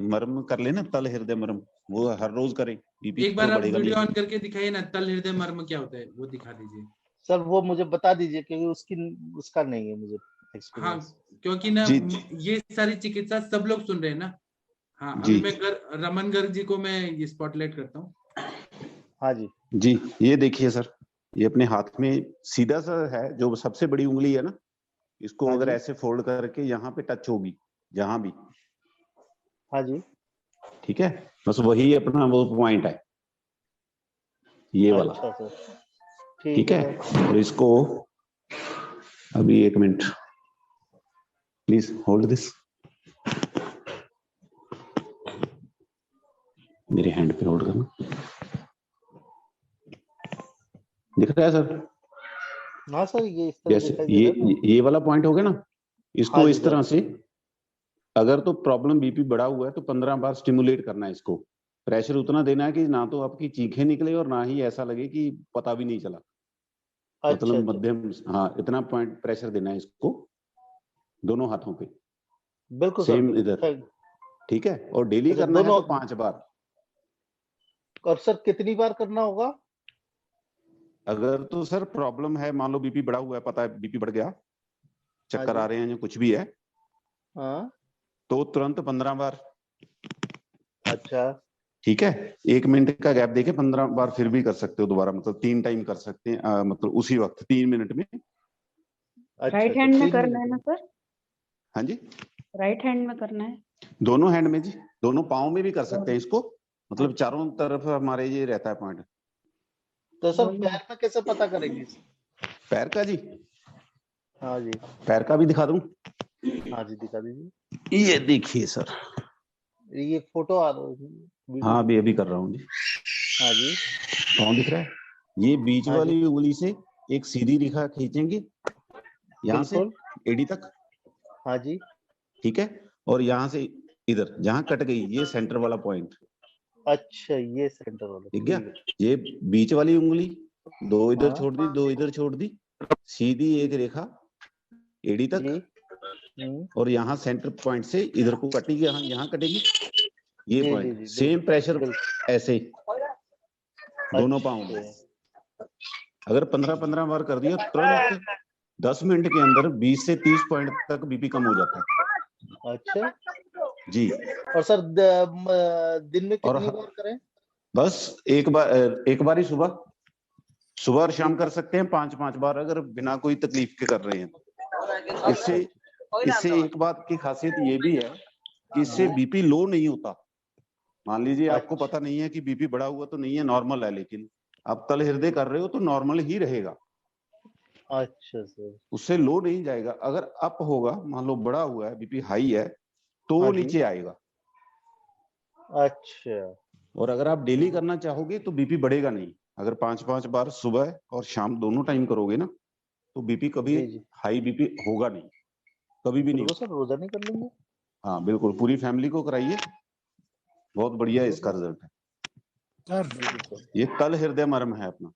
मरम कर लेना, तल हृदय मरम, वो हर रोज करें। बीपी एक बार तो आप बढ़ेगा वीडियो नहीं। ऑन करके दिखाइए ना, तल हृदय मर्म क्या होता है वो दिखा दीजिए। सर वो मुझे बता दीजिए, क्योंकि उसका नहीं है मुझे हाँ, एक्सपीरियंस। क्योंकि ना जी, ये सारी चिकित्सा सब लोग सुन रहे हैं ना। हाँ, जी अभी मैं रमन गर्ग जी को मैं ये स्पॉटलाइट करता हूँ। हाँ जी जी, ये देखिए सर, ये अपने हाथ में सीधा सा है, जो सबसे बड़ी उंगली है ना, इसको हाँ अगर जी ऐसे फोल्ड करके यहाँ पे टच होगी, जहां भी, हाँ जी, ठीक है, बस वही अपना वो पॉइंट है, ये वाला। अच्छा सर, ठीक है, सर। और इसको अभी 1 मिनट प्लीज होल्ड दिस, मेरे हैंड पे होल्ड करना। दिख रहा है सर? हाँ सर, ये इस तरह जैसे दिखाई दे रहा है ना। ये वाला पॉइंट हो गया ना, इसको हाँ जी इस तरह सर। से, अगर तो प्रॉब्लम बीपी बढ़ा हुआ है तो 15 बार स्टिमुलेट करना है इसको, प्रेशर उतना देना है कि ना तो आपकी चीखें निकले और ना ही ऐसा लगे कि पता भी नहीं चला। मतलब मध्यम, हाँ, इतना पॉइंट प्रेशर देना है इसको दोनों हाथों पे, बिल्कुल सेम सर, इधर, ठीक है। और डेली अच्छा, करना है दोनों तो 5 बार। और सर कितनी बार करना होगा? अगर तो सर प्रॉब्लम है, मान लो बीपी बढ़ा हुआ है, पता है बीपी बढ़ गया, चक्कर जी। आ रहे हैं या कुछ भी है, हाँ, तो तुरंत 15 बार। अच्छा, ठीक है। 1 मिनट का गैप देके 15 बार फिर भी कर सकते हो दोबारा, मतलब 3 टाइम कर सकते हैं, मतलब उसी वक्त 3 मिनट में। अच्छा, राइट हैंड में करना है ना सर? हाँ जी, राइट हैंड में करना है? दोनों हैंड में जी, दोनों पाँव में भी कर सकते हैं इसको, मतलब चारों तरफ हमारे ये रहता है पॉइंट। तो सर पैर में कैसे पता करेंगे? पैर का जी, हाँ जी, पैर का भी दिखा दूं? हाँ जी, दिखा दीजिए। ये देखिए सर, ये फोटो आ रहा है। हाँ अभी कर रहा हूँ जी। हाँ जी, पाँव दिख रहा है? ये बीच हाँ वाली उंगली से एक सीधी रेखा खींचेंगे यहाँ से एडी तक, हाँ जी, ठीक है। और यहाँ से इधर जहाँ कट गई, ये सेंटर वाला पॉइंट। अच्छा, ये सेंटर वाला, ठीक है। ये बीच वाली उंगली 2 इधर हाँ। छोड़ दी, 2 इधर छोड़ दी, सीधी एक रेखा एडी तक, और यहाँ सेंटर पॉइंट से इधर को कटेगी, यहाँ कटेगी ये जी, पॉइंट। जी, जी, सेम प्रेशर ऐसे दोनों पाँव में। अगर 15-15 बार कर दिया, तुरंत 10 मिनट के अंदर 20 से 30 पॉइंट तक बीपी कम हो जाता है। अच्छा जी। और सर दिन में कितनी बार करें? बस एक बार ही सुबह और शाम कर सकते हैं, 5-5 बार, अगर बिना कोई तकलीफ के कर रहे हैं। इससे एक बात की खासियत ये भी है कि इससे बीपी लो नहीं होता। मान लीजिए आपको पता नहीं है कि बीपी बढ़ा हुआ तो नहीं है, नॉर्मल है, लेकिन आप तल हृदय कर रहे हो तो नॉर्मल ही रहेगा। अच्छा सर, उससे लो नहीं जाएगा। अगर अप होगा, मान लो बढ़ा हुआ है, बीपी हाई है, तो हाँ नीचे आएगा। अच्छा, और अगर आप डेली करना चाहोगे तो बीपी बढ़ेगा नहीं। अगर 5-5 बार सुबह और शाम दोनों टाइम करोगे ना, तो बीपी कभी हाई बीपी होगा नहीं, कभी भी नहीं। सर रोजा नहीं कर लेंगे? हाँ बिल्कुल, पूरी फैमिली को कराइए, बहुत बढ़िया इसका रिजल्ट है। ये तल हृदय मर्म है अपना,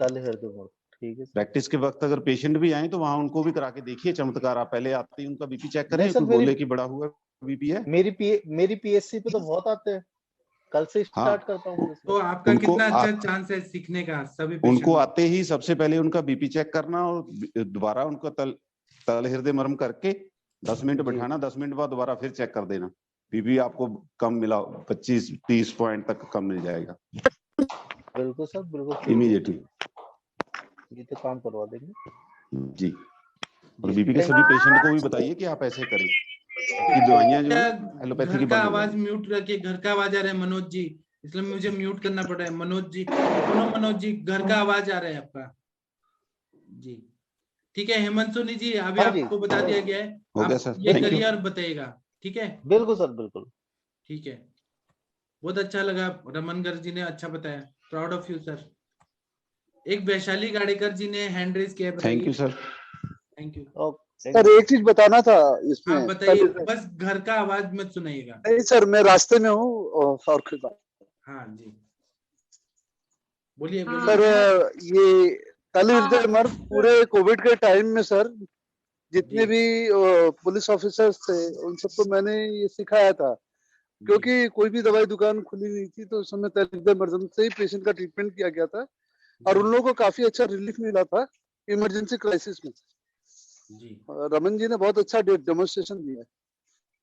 तल हृदय मर्म, ठीक है। प्रैक्टिस के वक्त अगर पेशेंट भी आए तो वहां उनको भी करा के देखिए चमत्कार। आप पहले आते ही उनका बीपी चेक करें, कोई बोले कि बढ़ा हुआ बीपी है। मेरी पीएससी पे तो बहुत आते हैं, कल से स्टार्ट करता हूँ। तो आपका कितना अच्छा चांस है सीखने का? सभी उनको आते ही सबसे पहले उनका बीपी चेक करना और दोबारा उनका तल हृदय मर्म करके 10 मिनट बैठाना, 10 मिनट बाद दोबारा फिर चेक कर देना। बीपी आपको कम मिला, 25-30 पॉइंट तक कम मिल जाएगा। बिल्कुल सर, बिल्कुल इमीडिएटली, ये तो काम करवा देंगे जी। और बीपी के सभी पेशेंट को भी बताइए कि आप ऐसे करें कि दवाइयां जो एलोपैथी की घर का बंद हो आवाज म्यूट रखिए। घर का आवाज आ रहा है मनोज जी, इसलिए मुझे म्यूट करना पड़ रहा है। मनोज जी, मनोज जी, घर का आवाज आ रहा है आपका जी। ठीक है हेमंत सोनी जी, अभी आपको बता दिया गया है, आप ये करिए और बताइएगा। ठीक है, बिल्कुल सर, बिल्कुल ठीक है। बहुत अच्छा लगा, रमन गर्ग जी ने अच्छा बताया, प्राउड ऑफ यू सर। एक वैशाली गाड़ेकर जी ने हैंड रेज किया है, thank you sir. Thank you sir. एक चीज बताना था इसमें। आप बताइए, बस घर का आवाज मत सुनाइएगा। नहीं सर, मैं रास्ते में हूँ और हाँ जी, बोलिए सर। ये तल हृदय मर्म पूरे कोविड के टाइम में सर, जितने भी पुलिस ऑफिसर्स थे उन सबको मैंने ये सिखाया था, क्योंकि कोई भी दवाई दुकान खुली नहीं थी, तो उस समय तल हृदय मर्म से ही पेशेंट का ट्रीटमेंट किया गया था, और उन लोगों को काफी अच्छा रिलीफ मिला था इमरजेंसी क्राइसिस में। जी, रमन जी ने बहुत अच्छा डेमोन्स्ट्रेशन दिया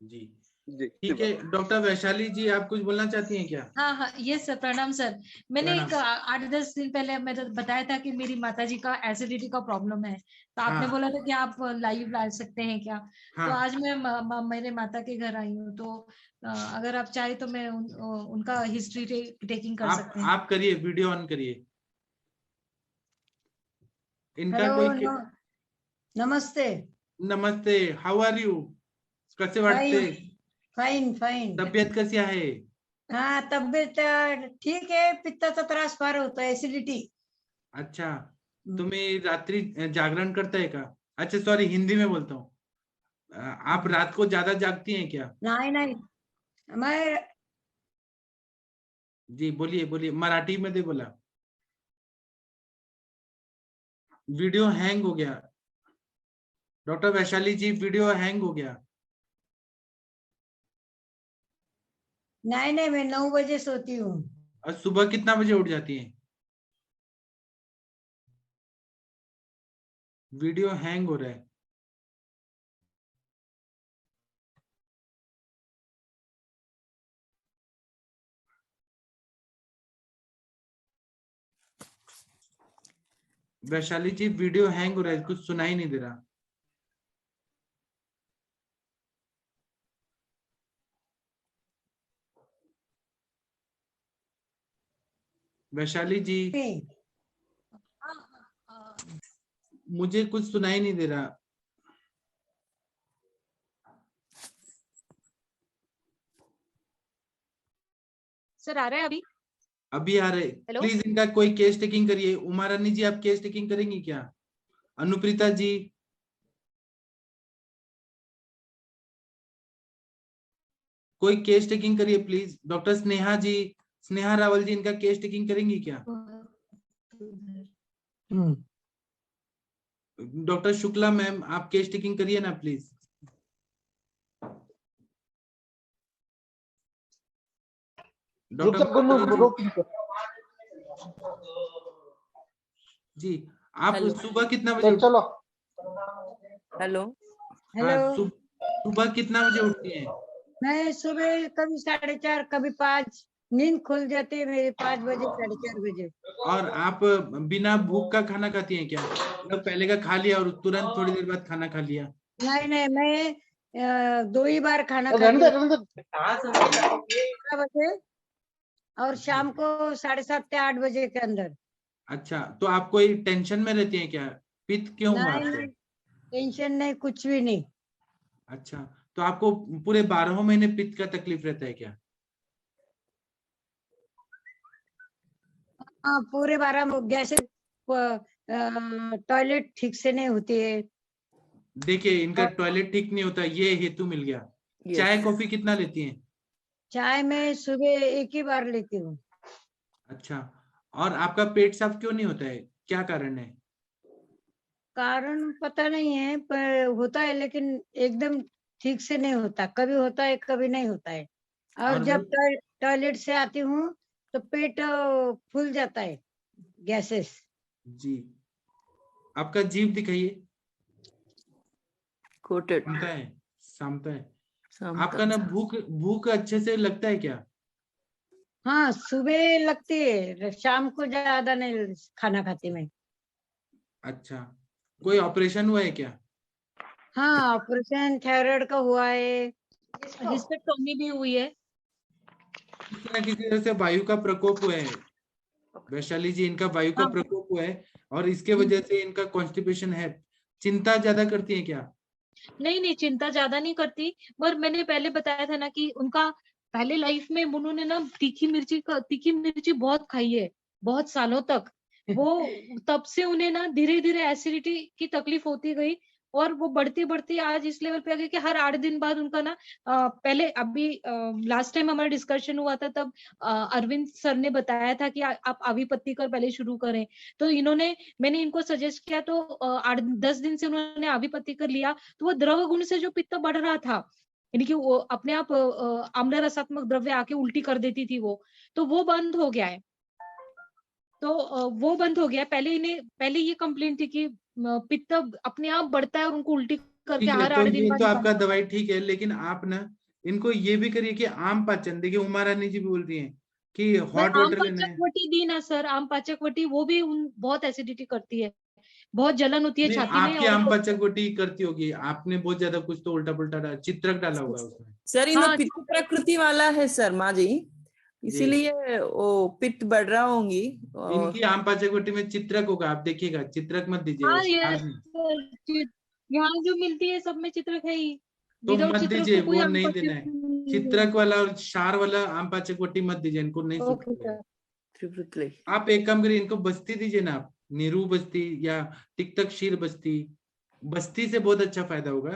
जी जी। ठीक है, डॉक्टर वैशाली जी आप कुछ बोलना चाहती हैं क्या? हाँ हाँ, ये सर, प्रणाम सर। मैंने एक 8-10 दिन पहले मैंने बताया था कि मेरी माताजी का एसिडिटी का प्रॉब्लम है, तो आपने बोला था कि आप लाइव डाल सकते हैं क्या? तो आज मैं मेरे माता के घर आई हूँ, तो अगर आप चाहे तो मैं उनका हिस्ट्री टेकिंग कर सकते हैं। आप करिए, वीडियो ऑन करिए। इनका कोई नमस्ते। नमस्ते, हाउ आर यू? कसे वाटते? Fine fine. तब्येत कशी आहे? हा, तब्येत ठीक आहे. पित्ताचा त्रास फार होता, एसिडिटी. अच्छा, तुम्ही रात्रि जागरण करताय का? अच्छा सॉरी, हिंदी में बोलता हूँ। आप रात को ज्यादा जागती हैं क्या? नहीं नहीं, मैं जी बोलिए बोलिए, मराठी मध्ये बोला। वीडियो हैंग हो गया डॉक्टर वैशाली जी, वीडियो हैंग हो गया। नहीं, मैं 9 बजे सोती हूँ। और सुबह कितना बजे उठ जाती हैं? वीडियो हैंग हो रहा है। वैशाली जी वीडियो हैंग हो रहा है, कुछ सुनाई नहीं दे रहा। वैशाली जी मुझे कुछ सुनाई नहीं दे रहा। सर आ रहा है अभी? अभी आ रहे। प्लीज इनका कोई केस टेकिंग करिए। उमा रानी जी आप केस टेकिंग करेंगी क्या? अनुप्रीता जी, कोई केस टेकिंग करिए प्लीज। डॉक्टर स्नेहा जी, स्नेहा रावल जी, इनका केस टेकिंग करेंगी क्या? डॉक्टर शुक्ला मैम आप केस टेकिंग करिए ना प्लीज। डॉक्टर जी आप सुबह कितना बजे? चलो हेलो हाँ, सुबह कितना बजे उठती हैं? मैं सुबह कभी 4:30, कभी 5, नींद खुल जाती है मेरी 5 बजे, 4:30 बजे। और आप बिना भूख का खाना खाती हैं क्या? मतलब पहले का खा लिया और तुरंत थोड़ी देर बाद खाना खा लिया? नहीं, मैं 2 ही बार खाना खाती हूँ, 12 बजे और शाम को 7:30 से 8 बजे के अंदर। अच्छा, तो आप कोई टेंशन में रहती हैं क्या? पित्त क्यों हुआ आपको? नहीं, टेंशन नहीं, कुछ भी नहीं। अच्छा, तो आपको पूरे 12 महीने पित्त का तकलीफ रहता है क्या? हाँ, पूरे 12 गैस, टॉयलेट ठीक से नहीं होती है। देखिए इनका टॉयलेट ठीक नहीं होता, ये हेतु मिल गया। चाय कॉफी कितना लेती हैं? चाय में सुबह 1 ही बार लेती हूँ। अच्छा, और आपका पेट साफ क्यों नहीं होता है, क्या कारण है? कारण पता नहीं है, पर होता है लेकिन एकदम ठीक से नहीं होता, कभी होता है कभी नहीं होता है। और जब टॉयलेट से आती हूँ तो पेट फूल जाता है, गैसेस। जी, आपका जीभ दिखाइए। कोटेड सामता है। आपका ना भूख अच्छे से लगता है क्या? हाँ, सुबह लगती है, शाम को ज्यादा नहीं खाना खाती मैं। अच्छा, कोई ऑपरेशन हुआ है क्या? हाँ, ऑपरेशन थायराइड का हुआ है, हिस्टेक्टोमी भी हुई है। किसी न किसी तरह से वायु का प्रकोप हुआ है वैशाली जी, इनका वायु का प्रकोप हुआ है और इसके वजह से इनका कॉन्स्टिपेशन है। चिंता ज्यादा करती है क्या? नहीं, चिंता ज्यादा नहीं करती, पर मैंने पहले बताया था ना कि उनका पहले लाइफ में उन्होंने ना तीखी मिर्ची बहुत खाई है, बहुत सालों तक। वो तब से उन्हें ना धीरे धीरे एसिडिटी की तकलीफ होती गई और वो बढ़ती बढ़ती आज इस लेवल पे आ गई कि हर 8 दिन बाद उनका ना पहले अभी लास्ट टाइम हमारा डिस्कशन हुआ था तब अरविंद सर ने बताया था कि आप आवी कर पहले शुरू करें। तो मैंने इनको सजेस्ट किया तो 8-10 दिन से उन्होंने आवी कर लिया, तो वो द्रव गुण से जो पित्त बढ़ रहा था, यानी कि वो अपने आप आम्ल रसात्मक द्रव्य आके उल्टी कर देती थी तो वो बंद हो गया है। तो वो बंद हो गया। पहले ये कंप्लेंट थी कि पित्त अपने आप बढ़ता है और उनको उल्टी करके हर 8 दिन बाद। तो आपका दवाई ठीक है, लेकिन आप ना इनको ये भी करिए कि आम पाचन, देखिए उमा रानी जी भी बोलती हैं कि हॉट वाटर लेना है। वटी दी ना सर, आम पाचक वटी वो भी बहुत एसिडिटी करती है, बहुत जलन होती है छाती में। आपकी आम पाचक वटी करती होगी, आपने बहुत ज्यादा कुछ तो उल्टा पुल्टा चित्रक डाला होगा उसमें। सर इन्हों पित्त प्रकृति वाला है सर माँ जी, इसीलिए वो पित्त बढ़ रहा होंगी। इनकी आम पाचक वटी में चित्रक होगा, आप देखिएगा, चित्रक मत दीजिए। यहाँ जो मिलती है सब में चित्रक है ही, तो मत दीजिए, वो नहीं देना है। चित्रक वाला और क्षार वाला आम पाचक वटी मत दीजिए, इनको नहीं सूट। आप एक काम करिए, इनको बस्ती दीजिए ना, आप नीरू बस्ती या तिक्तक शीर बस्ती से बहुत अच्छा फायदा होगा।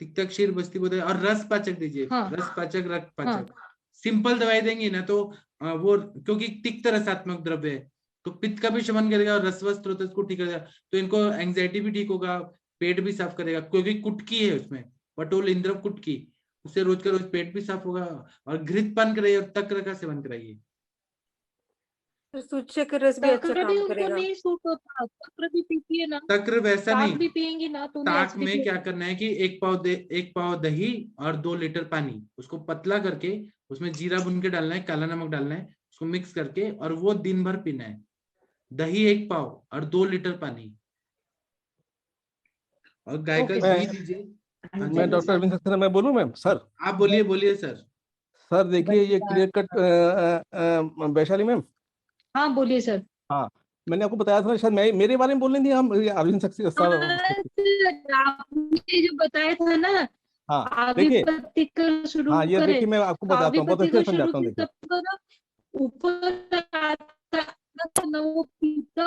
तिक्तक शीर बस्ती बहुत, और रस पाचक दीजिए। रस पाचक, रक्त पाचक, सिंपल दवाई देंगे ना तो वो, क्योंकि तिक्त रसात्मक द्रव्य है तो पित्त का भी शमन करेगा और रसवस्त्र होता है उसको ठीक करेगा, तो इनको एंग्जाइटी भी ठीक होगा, पेट भी साफ करेगा, क्योंकि कुटकी है उसमें, पटोल इंद्रव कुटकी, उससे रोज का रोज पेट भी साफ होगा। और घृत पान कराइए और तक्र का सेवन कराइए। सूचे का रस भी अच्छा तक्र भी काम उनको करेगा। नहीं सूट होता, तक्र भी पीती है ना, तक्र वैसा ताक नहीं, भी पियेंगी ना तो उन्हें ताक में acidity क्या होती है। करना है कि 1 पाव दही और 2 लीटर पानी, उसको पतला करके उसमें जीरा भून के डालना है, काला नमक डालना है, उसको मिक्स करके और वो दिन भर पीना है। दही 1 पाव और 2 लीटर पानी, और गाय का घी दीजिए। हाँ जी, मैं डॉक्टर अरविंद सक्सेना मैं बोलूं मैम? सर आप बोलिए बोलिए सर। सर देखिए ये क्लियर कट वैशाली मैम। हाँ बोलिए सर। हाँ मैंने आपको बताया था शायद मैं मेरे बारे में बोल रही थी हम अरविंद सक्सेना सर। आपने जो बताया था ना, हाँ देखिए, आविपत्ति कर शुरू हाँ ये करें, देखिए मैं आपको तो बताता हूँ, बहुत आविपत्ति अच्छे को से शुरू समझाता हूँ। की देखिए तब करो, ऊपर आता था ना वो पीता।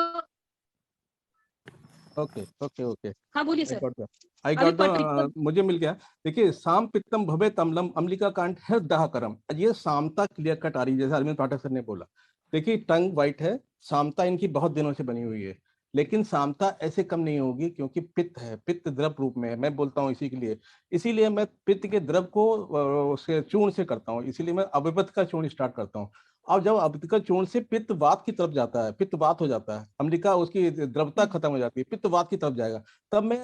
ओके ओके ओके हाँ बोलिए आई सर। गॉट आई अभी गॉट मुझे मिल गया। देखिए साम पित्तम भवेत अम्लम अम्लिका कांड है दाह करम, ये सामता क्लियर कट आ रही है जैसे अरविंद पाठक सर ने बोला। देखिए टंग वाइट है, सामता इनकी बहुत दिनों से बनी हुई है, लेकिन सामता ऐसे कम नहीं होगी क्योंकि पित्त है, पित्त द्रव रूप में है। मैं बोलता हूँ इसीलिए मैं पित्त के द्रव को उसके चूर्ण से करता हूँ, इसीलिए मैं अभिपत का चूर्ण स्टार्ट करता हूँ। अब जब अभिपत का चूर्ण से पित्त वात की तरफ जाता है, पित्त वात हो जाता है, अम्लिका उसकी द्रवता खत्म हो जाती है, पित्त वात की तरफ जाएगा, तब मैं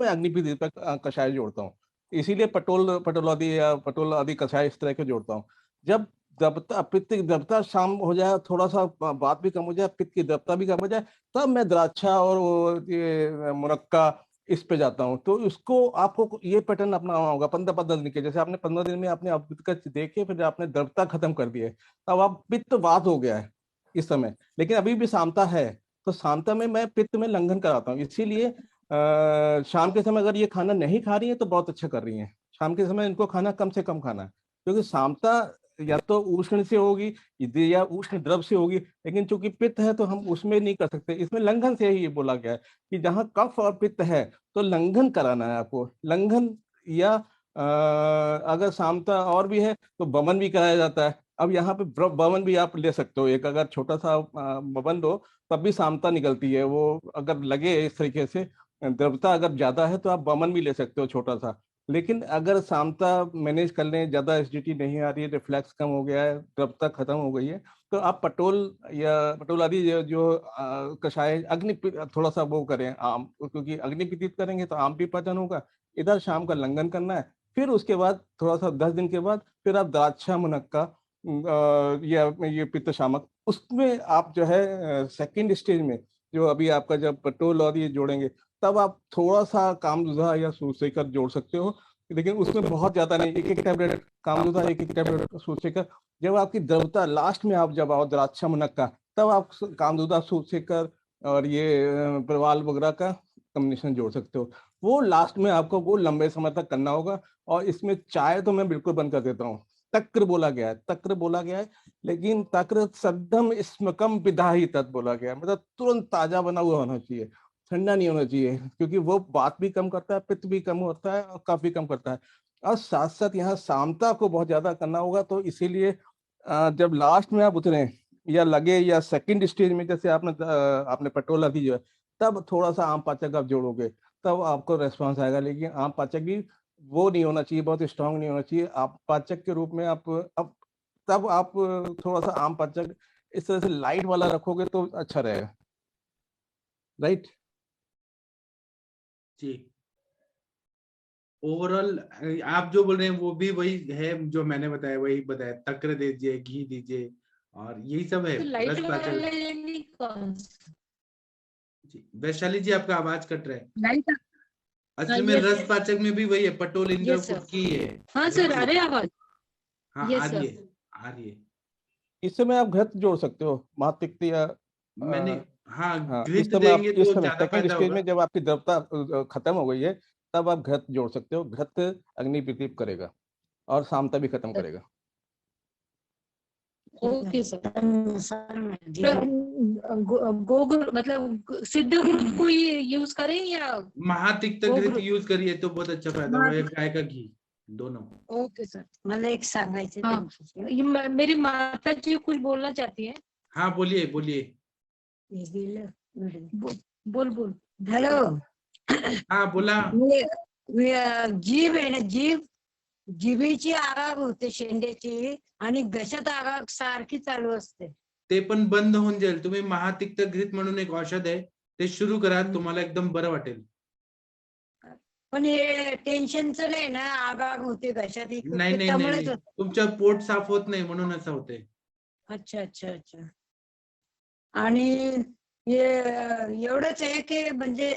अग्निपीत कषाय जोड़ता हूँ। इसीलिए पटोल आदि या पटोल आदि कषाय इस तरह के जोड़ता हूँ। जब द्रवता पित्त की द्रवता शाम हो जाए, थोड़ा सा बात भी कम हो जाए, पित्त की द्रवता भी कम हो जाए, तब मैं द्राक्षा और ये मुनक्का इस पे जाता हूँ। तो इसको आपको ये पैटर्न अपनाना होगा 15-15 दिन के। जैसे आपने 15 दिन में आपने पित्त देखे, फिर आपने द्रवता खत्म कर दी है, तब आप पित्तवात हो गया है इस समय, लेकिन अभी भी सामता है, तो सामता में मैं पित्त में लंघन कराता हूँ। इसीलिए शाम के समय अगर ये खाना नहीं खा रही है तो बहुत अच्छा कर रही है। शाम के समय इनको खाना कम से कम खाना है, क्योंकि सामता या तो उष्ण से होगी या उष्ण द्रव से होगी, लेकिन चूंकि पित्त है तो हम उसमें नहीं कर सकते। इसमें लंघन से ही बोला गया है कि जहाँ कफ और पित्त है तो लंघन कराना है आपको। लंघन या अगर सामता और भी है तो बमन भी कराया जाता है। अब यहाँ पे बमन भी आप ले सकते हो, एक अगर छोटा सा बमन लो तब भी सामता निकलती है। वो अगर लगे इस तरीके से द्रवता अगर ज्यादा है तो आप बमन भी ले सकते हो छोटा सा। लेकिन अगर सामता मैनेज कर लें, ज्यादा एसिडिटी नहीं आ रही है, रिफ्लैक्स कम हो गया है, द्रवता खत्म हो गई है, तो आप पटोल या पटोल आदि जो कषाय अग्नि थोड़ा सा वो करें आम, क्योंकि अग्निपीड़ित करेंगे तो आम भी पाचन होगा। इधर शाम का लंघन करना है, फिर उसके बाद थोड़ा सा 10 दिन के बाद फिर आप द्राक्षा मुनक्का या ये पित्त शामक, उसमें आप जो है सेकेंड स्टेज में जो अभी आपका जब पटोल और ये जोड़ेंगे तब आप थोड़ा सा कामदुधा या सूर्यशेखर जोड़ सकते हो, लेकिन उसमें बहुत ज्यादा नहीं, एक टैबलेट कामदुधा, एक टैबलेट सूर्यशेखर। जब आपकी द्रवता लास्ट में आप जब आओ द्राक्षा मुनक्का, तब आप कामदुधा सूर्यशेखर और ये प्रवाल वगैरह का कॉम्बिनेशन जोड़ सकते हो। वो लास्ट में आपको वो लंबे समय तक करना होगा। और इसमें चाय तो मैं बिल्कुल बंद कर देता हूँ। तक्र बोला गया है, लेकिन तक्र सद्धम स्मकम विदाही तत् बोला गया है, मतलब तुरंत ताजा बना हुआ होना चाहिए, ठंडा नहीं होना चाहिए, क्योंकि वो बात भी कम करता है, पित्त भी कम होता है और कफ भी कम करता है। और साथ साथ यहाँ सामता को बहुत ज्यादा करना होगा, तो इसीलिए जब लास्ट में आप उतरे या लगे या सेकंड स्टेज में, जैसे आपने पटोला दी जो है, तब थोड़ा सा आम पाचक आप जोड़ोगे तब आपको रेस्पॉन्स आएगा। लेकिन आम पाचक भी वो नहीं होना चाहिए, बहुत स्ट्रांग नहीं होना चाहिए। आप पाचक के रूप में तब आप थोड़ा सा आम पाचक इस तरह से लाइट वाला रखोगे तो अच्छा रहेगा, राइट जी। ओवरऑल आप जो बोल रहे हैं वो भी वही है जो मैंने बताया, वही बताया, तक्र दीजिए, घी दीजिए और यही सब है। तो लाइट रस वाला पाचक। लेंगे कौन सा? जी वैशाली जी आपका आवाज कट रहा है। लाइट असल में रस पाचक में भी वही है, पटोल इंद्र कुटकी है। हाँ सर, आ रही आवाज? हाँ Yes, आ रही sir. है, आ रही है। इससे में आप घृत जोड़ सकते हो, महातिक्त या मैंने हाँ इस घृत समय आप देंगे इस तो समय ज्यादा सेकंड फायदा स्टेज होगा। में जब आपकी द्रवता खत्म हो गई है तब आप घृत जोड़ सकते हो। घृत अग्नि प्रदीप करेगा और सामता भी खत्म करेगा। Okay sir. गोगुर मतलब सिद्ध घृत को यूज करें या महातिक्त घृत यूज करिए तो बहुत अच्छा फायदा होगा, या गाय का घी। दोनों। ओके सर, मला एक सांगायचं हाँ, मेरी माता जी कुछ बोलना चाहती है। हाँ बोलिए बोलिए। बोल बोल। हॅलो, हाँ बोला। जीभ आहे ना, जिभेची आगाग होते शेंड्याची आणि घशात आगाग सारखी चालू असते. ते पण बंद होऊन जाईल. तुम्ही महातिक्तघृत म्हणून एक औषध आहे, ते सुरू करा, तुम्हाला एकदम बरं वाटेल. पण हे टेन्शनचं नाही ना, आगाग होते घशात, नाही नाही नाही, तुमचं पोट साफ होत नाही म्हणून असं होते. अच्छा अच्छा अच्छा. आणि एवढंच आहे की म्हणजे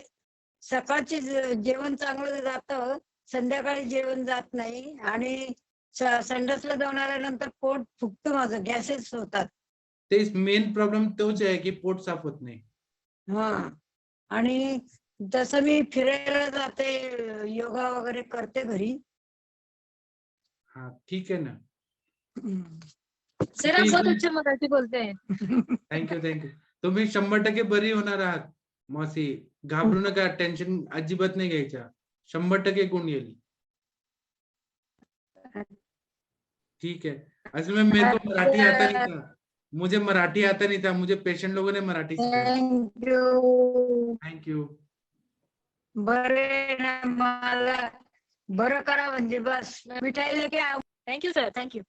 सकाळचे जेवण चांगलं जातं, संध्याकाळी जेवण जात नाही आणि संडासला जाऊन आल्यानंतर पोट फुगतं माझं, गॅसेस होतात. ते मेन प्रॉब्लेम तोच आहे की पोट साफ होत नाही. हा, आणि जसं मी फिरायला जाते, योगा वगैरे करते घरी. हाँ ठीक है ना। सर आप बहुत अच्छा मराठी बोलते हैं। Thank you thank you. तुम्ही 100% बरी होणार आहात मौसी, घाबरू नका, टेन्शन अजिबात नाही घ्यायचा, 100% गुण येईल. ठीक है। असल में मेरे को मराठी आता नहीं था, मुझे मराठी आता नहीं था, मुझे पेशेंट लोगों ने मराठी सिखाया. थँक्यू. बरे ना, मला बरं करा म्हणजे बस, मिठाई लेके आओ. Thank you sir, thank you.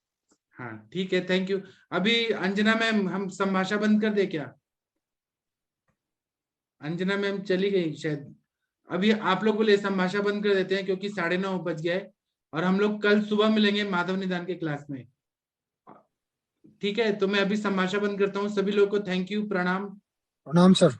हाँ ठीक है, थैंक यू. अभी अंजना मैम हम संभाषा बंद कर दे क्या? अंजना मैम चली गई शायद. अभी आप लोग बोले संभाषा बंद कर देते हैं क्योंकि 9:30 बज गए और हम लोग कल सुबह मिलेंगे माधव निदान के क्लास में. ठीक है, तो मैं अभी संभाषा बंद करता हूँ. सभी लोगों को थैंक यू, प्रणाम. प्रणाम सर.